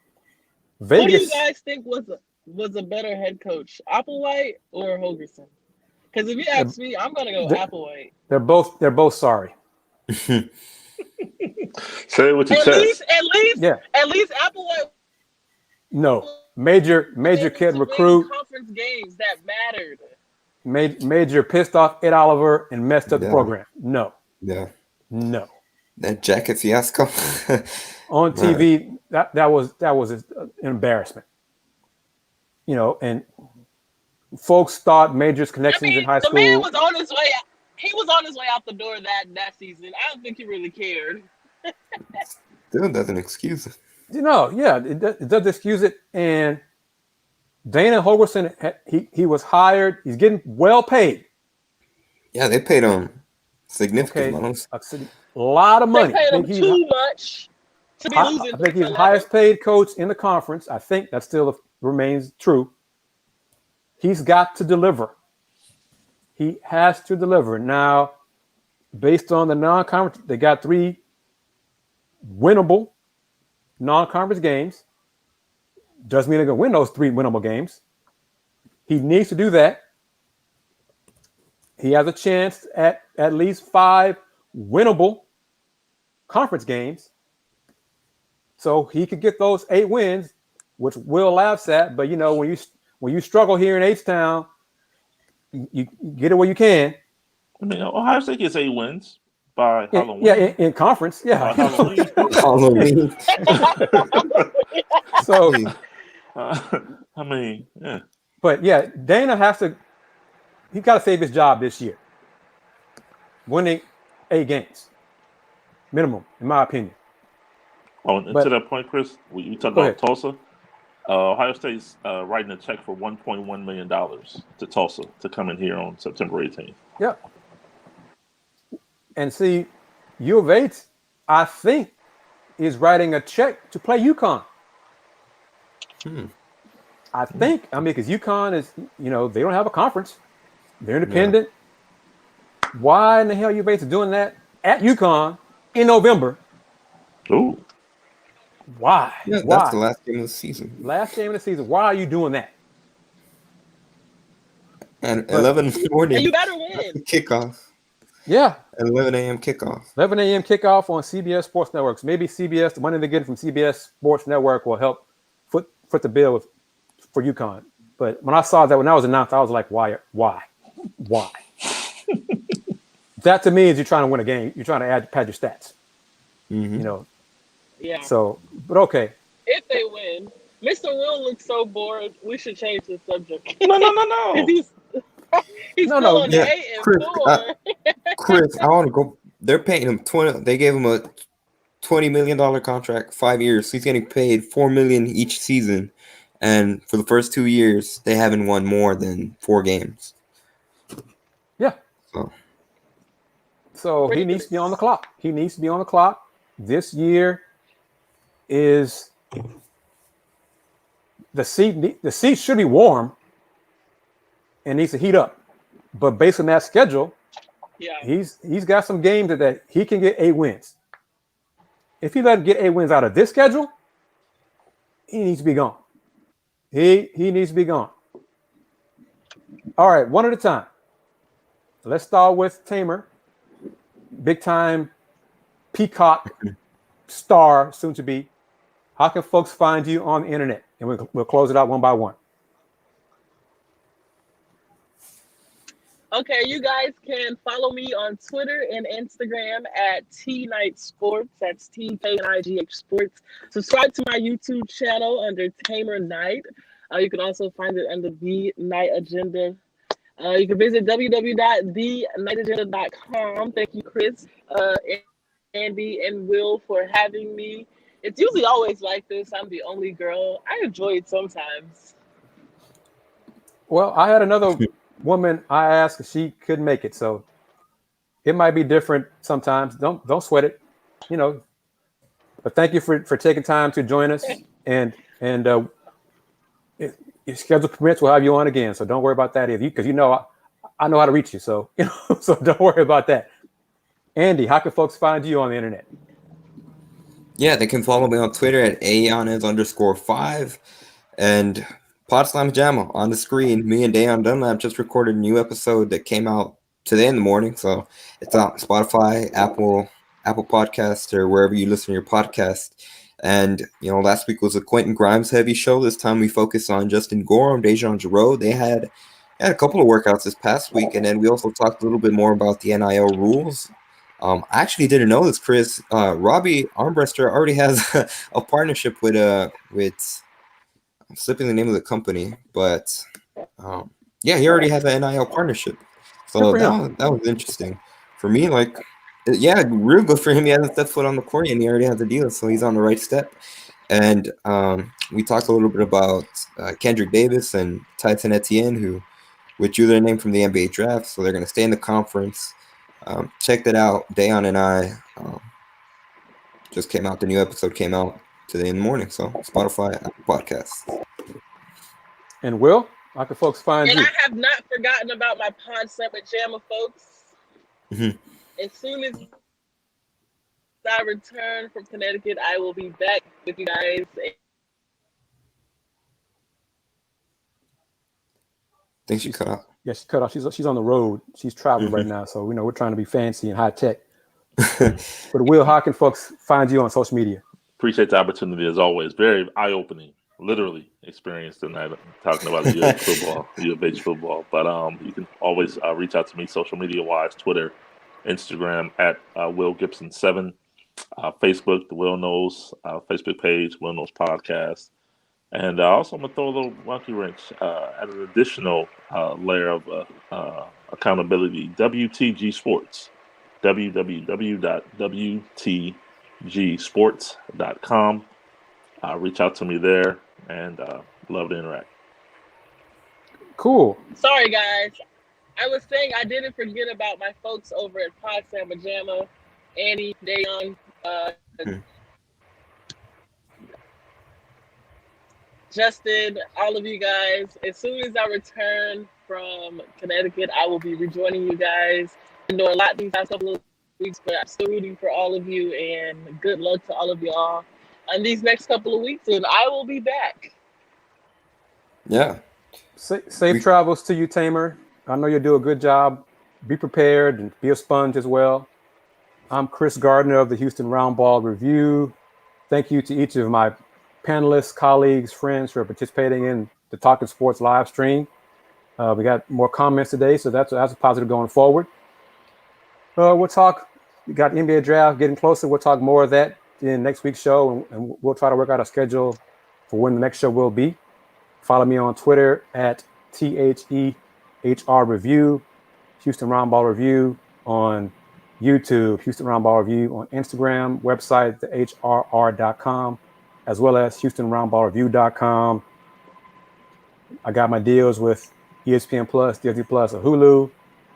do Vegas. you guys think was a better head coach, Applewhite or Holgerson? Because if you ask me, I'm gonna go Applewhite. They're both sorry. Say it with your At chest. least Applewhite No. Major was able kid to recruit. win conference games that mattered. Major pissed off Ed Oliver and messed up the Yeah. program. No. Yeah. That jacket fiasco. on TV, that was an embarrassment. You know, and folks thought Major's connections in high the school. man was on his way. He was on his way out the door that season. I don't think he really cared. Still doesn't excuse it. You know, yeah, it does excuse it. And Dana Holgerson, he was hired. He's getting well paid. Yeah, they paid him significant Okay, amounts. a lot of money. They paid I him think too much to be losing. I think he's the 11. highest paid coach in the conference. I think that still remains true. He's got to deliver. He has to deliver. Now, based on the non-conference, they got 3 winnable non-conference games. Doesn't mean they're going to win those 3 winnable games. He needs to do that. He has a chance at least 5 winnable conference games, so he could get those 8 wins, which Will laughs at. But when you struggle here in H-Town, you get it where you can. I mean, Ohio State gets 8 wins by Halloween. In conference, By Halloween. Halloween. So, I mean, yeah. but yeah, Dana he's got to save his job this year. Winning 8 games, minimum, in my opinion. Oh, and to that point, Chris, we talked about Tulsa. Ohio State's writing a check for $1.1 million to Tulsa to come in here on September 18th. Yeah. And see, U of H, I think, is writing a check to play UConn. I think, because UConn is, they don't have a conference. They're independent. Yeah. Why in the hell U of H is doing that at UConn in November? Ooh. Why? Yeah, Why? that's the last game of the season. Last game of the season. Why are you doing that? And 11 in the morning. And you better win. Kickoff. Yeah. At 11 a.m. kickoff. 11 a.m. kickoff on CBS Sports Networks. Maybe CBS, the money they're getting from CBS Sports Network will help foot the bill for UConn. But when I saw that, when I was announced, I was like, why? That to me is you're trying to win a game. You're trying to pad your stats. Mm-hmm. Yeah. So, but okay. If they win, Mr. Will looks so bored. We should change the subject. No. He's still on 8 and 4. Chris, I want to go. They're paying him 20. They gave him a $20 million contract, 5 years. So he's getting paid $4 million each season. And for the first 2 years, they haven't won more than 4 games. Yeah. So he needs to be on the clock. This year is the seat should be warm and needs to heat up. But based on that schedule, he's got some games that he can get 8 wins. If he doesn't get 8 wins out of this schedule, he needs to be gone. He needs to be gone. All right, one at a time. Let's start with Tamer, big time Peacock star, soon to be. How can folks find you on the internet? And we'll close it out one by one. Okay, you guys can follow me on Twitter and Instagram at TNightSports. That's TKNIGH Sports. Subscribe to my YouTube channel under Tamer Night. You can also find it under The Night Agenda. You can visit www.thenightagenda.com. Thank you, Kris, Andy, and Will for having me. It's usually always like this. I'm the only girl. I enjoy it sometimes. Well, I had another woman I asked if she couldn't make it, so it might be different sometimes. Don't sweat it, But thank you for taking time to join us, and if schedule permits, we'll have you on again. So don't worry about that either, because I know how to reach you. So so don't worry about that. Andy, how can folks find you on the internet? Yeah, they can follow me on Twitter at Yanez_5 and Podslam Jamma on the screen. Me and Dayon Dunlap just recorded a new episode that came out today in the morning. So it's on Spotify, Apple Podcasts, or wherever you listen to your podcast. And, last week was a Quentin Grimes heavy show. This time we focused on Justin Gorham, Dejan Giroux. They had a couple of workouts this past week. And then we also talked a little bit more about the NIL rules. I actually didn't know this, Chris. Robbie Armbruster already has a partnership with I'm slipping the name of the company, but he already has an NIL partnership. So that was interesting for me. Real good for him. He hasn't stepped foot on the court and he already has the deal, so he's on the right step. And we talked a little bit about Kendrick Davis and Tyson Etienne, who withdrew their name from the NBA draft, so they're going to stay in the conference. Check that out. Dayon and I just came out. The new episode came out today in the morning. So Spotify, Apple Podcasts. And Will, how can folks find you? And I have not forgotten about my Pod Summit Jamma, folks. Mm-hmm. As soon as I return from Connecticut, I will be back with you guys. I think she cut off. Yeah, she cut off. She's on the road. She's traveling right now. So, we're trying to be fancy and high tech. But Will, how can folks find you on social media? Appreciate the opportunity as always. Very eye-opening, literally experience tonight talking about U of H football. But you can always reach out to me social media-wise, Twitter, Instagram at Will Gibson 7, Facebook, the Will Knows Facebook page, Will Knows Podcast. And also I'm going to throw a little monkey wrench at an additional layer of accountability, WTG Sports, www.wtgsports.com. Reach out to me there and love to interact. Cool. Sorry, guys. I was saying I didn't forget about my folks over at Pod Samba Jamma, Annie, Dayon, Justin, all of you guys. As soon as I return from Connecticut, I will be rejoining you guys. Been doing a lot these past couple of weeks, but I'm still rooting for all of you, and good luck to all of y'all on these next couple of weeks, and I will be back. Yeah. Safe travels to you, Tamer. I know you'll do a good job. Be prepared and be a sponge as well. I'm Kris Gardner of the Houston Roundball Review. Thank you to each of my panelists, colleagues, friends for participating in the Talkin Sports live stream. We got more comments today, so that's a positive going forward. We'll talk. We got NBA draft getting closer. We'll talk more of that in next week's show, and we'll try to work out a schedule for when the next show will be. Follow me on Twitter at THEHR Review, Houston Roundball Review on YouTube, Houston Roundball Review on Instagram, website thehrr.com, as well as HoustonRoundballReview.com. I got my deals with ESPN Plus, Disney Plus, or Hulu.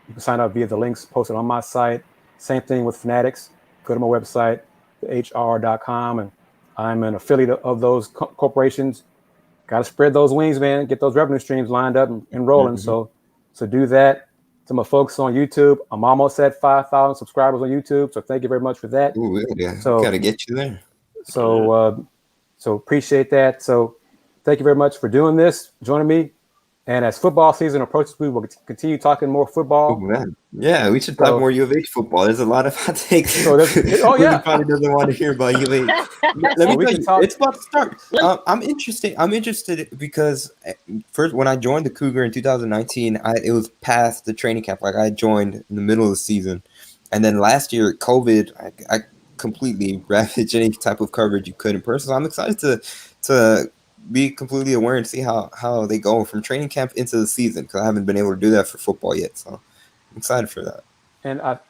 You can sign up via the links posted on my site. Same thing with Fanatics. Go to my website, thehrr.com, and I'm an affiliate of those corporations. Got to spread those wings, man. Get those revenue streams lined up and rolling. So do that. To my folks on YouTube, I'm almost at 5,000 subscribers on YouTube. So thank you very much for that. Ooh, yeah. So got to get you there. So appreciate that. So thank you very much for doing this, joining me. And as football season approaches, we will continue talking more football. Oh, man. Yeah, we should talk more U of H football. There's a lot of hot takes. So Willy probably doesn't want to hear about U of H. Let me tell you, it's about to start. I'm interested because first, when I joined the Cougar in 2019, it was past the training camp. Like I joined in the middle of the season, and then last year, COVID, I completely ravaged any type of coverage you could in person. So I'm excited to be completely aware and see how they go from training camp into the season, because I haven't been able to do that for football yet. So I'm excited for that.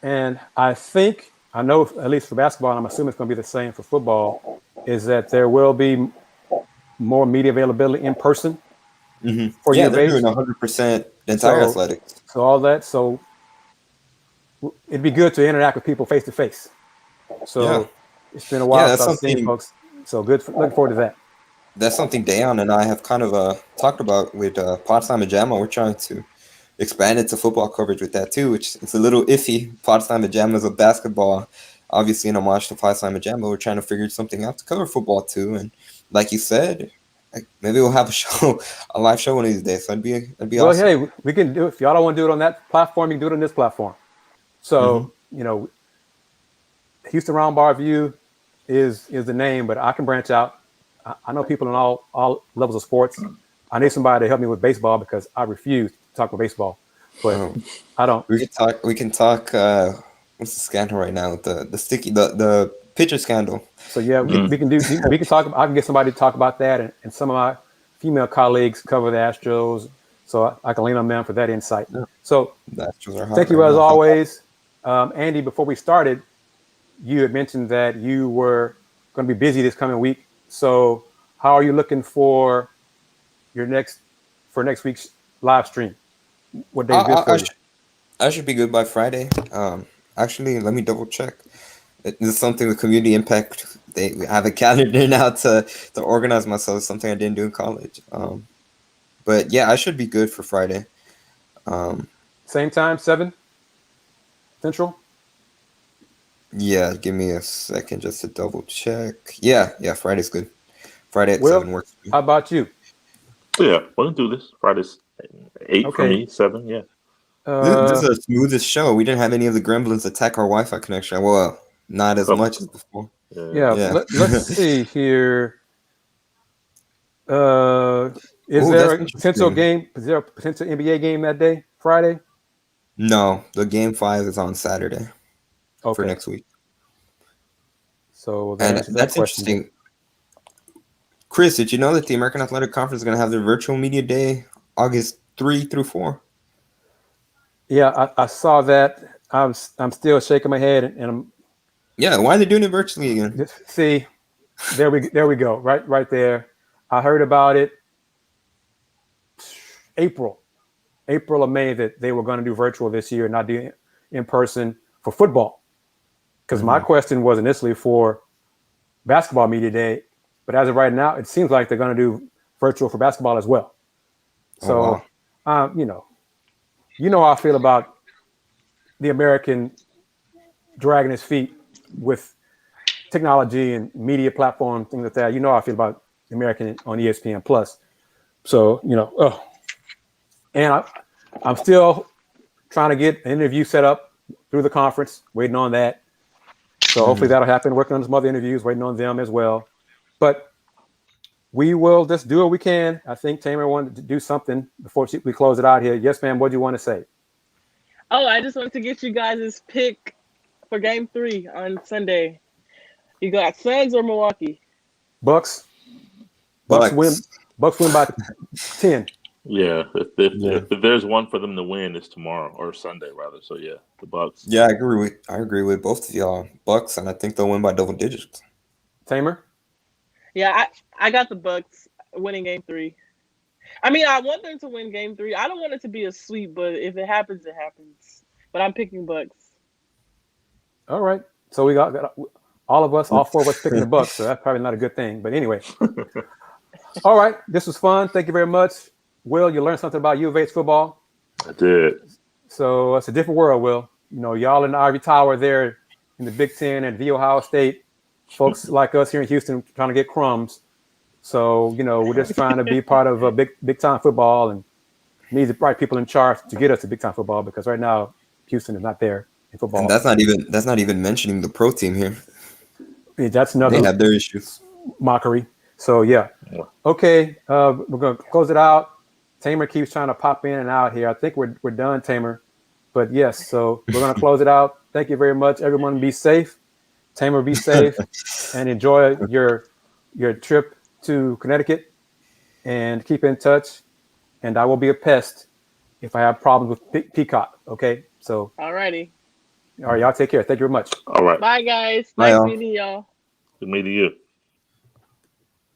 And I think, I know at least for basketball, and I'm assuming it's going to be the same for football, is that there will be more media availability in person. For they're doing 100% entire athletics. So all that. So it'd be good to interact with people face to face. So it's been a while since I've seen folks. So good. Looking forward to that. That's something Dayon and I have kind of talked about with Pod Samba Jamma. We're trying to expand into football coverage with that too, which it's a little iffy. Pod Samba Jamma is a basketball, obviously in homage to Pod Samba Jamma. We're trying to figure something out to cover football too. And like you said, maybe we'll have a live show one of these days. So it'd be well, awesome. Hey, we can do it. If y'all don't want to do it on that platform, you can do it on this platform. So, Houston Roundball Review is the name, but I can branch out. I know people in all levels of sports. I need somebody to help me with baseball because I refuse to talk about baseball. But I don't. We can talk. What's the scandal right now? The pitcher scandal. So we can talk. I can get somebody to talk about that, and some of my female colleagues cover the Astros, so I can lean on them for that insight. Yeah. So thank you as always, Andy. Before we started, you had mentioned that you were going to be busy this coming week. So how are you looking for next week's live stream? What day is good for you? I should be good by Friday. Actually, let me double check. This is something with Community Impact. I have a calendar now to organize myself. It's something I didn't do in college. But yeah, I should be good for Friday. Same time, 7 Central? Yeah, give me a second just to double check. Yeah, Friday's good. Friday at 7 works for me. How about you? Yeah, we'll do this. Friday's 8 for me, 7, yeah. This is the smoothest show. We didn't have any of the gremlins attack our Wi-Fi connection. Well, not as much as before. Yeah. Yeah. Let's see here. Is Ooh, there that's a potential interesting. game? Is there a potential NBA game that day, Friday? No, the game 5 is on Saturday for Okay. next week. So that And answers that that's question. interesting. Kris, did you know that the American Athletic Conference is going to have their virtual media day August 3 through 4? Yeah, I saw that. I'm still shaking my head, and I'm Yeah, why are they doing it virtually again? just see. There we go. Right there. I heard about it April or May that they were going to do virtual this year, not do in person for football. Because my question was initially for basketball media day, but as of right now, it seems like they're going to do virtual for basketball as well. So, wow. you know how I feel about the American dragging his feet with technology and media platform, things like that. You know how I feel about the American on ESPN Plus. So, and I'm still trying to get an interview set up through the conference, waiting on that. So hopefully that'll happen. Working on some other interviews, waiting on them as well. But we will just do what we can. I think Tamer wanted to do something before we close it out here. Yes, ma'am. What do you want to say? Oh, I just wanted to get you guys' pick for Game 3 on Sunday. You got Suns or Milwaukee? Bucks win. Bucks win by 10. Yeah, if there's one for them to win, it's tomorrow or Sunday rather. So yeah, the Bucks. Yeah, I agree with both of y'all. Bucks, and I think they'll win by double digits. Tamer? Yeah, I got the Bucks winning Game 3. I mean, I want them to win Game 3. I don't want it to be a sweep, but if it happens, it happens. But I'm picking Bucks. All right. So we got all four of us picking the Bucks. So that's probably not a good thing. But anyway. All right. This was fun. Thank you very much. Will, you learned something about U of H football? I did. So it's a different world, Will. Y'all in the Ivy Tower there in the Big Ten and the Ohio State. Folks like us here in Houston trying to get crumbs. So, we're just trying to be part of a big time football and need the right people in charge to get us to big time football, because right now Houston is not there in football. And that's not even mentioning the pro team here. That's another they have their issues. Mockery. So yeah. Okay. We're gonna close it out. Tamer keeps trying to pop in and out here. I think we're done, Tamer. But yes, so we're gonna close it out. Thank you very much. Everyone be safe. Tamer, be safe and enjoy your trip to Connecticut, and keep in touch. And I will be a pest if I have problems with Peacock. Okay. So Alrighty. All right, y'all take care. Thank you very much. All right. Bye guys. Bye, Nice y'all. meeting y'all. Good meeting you.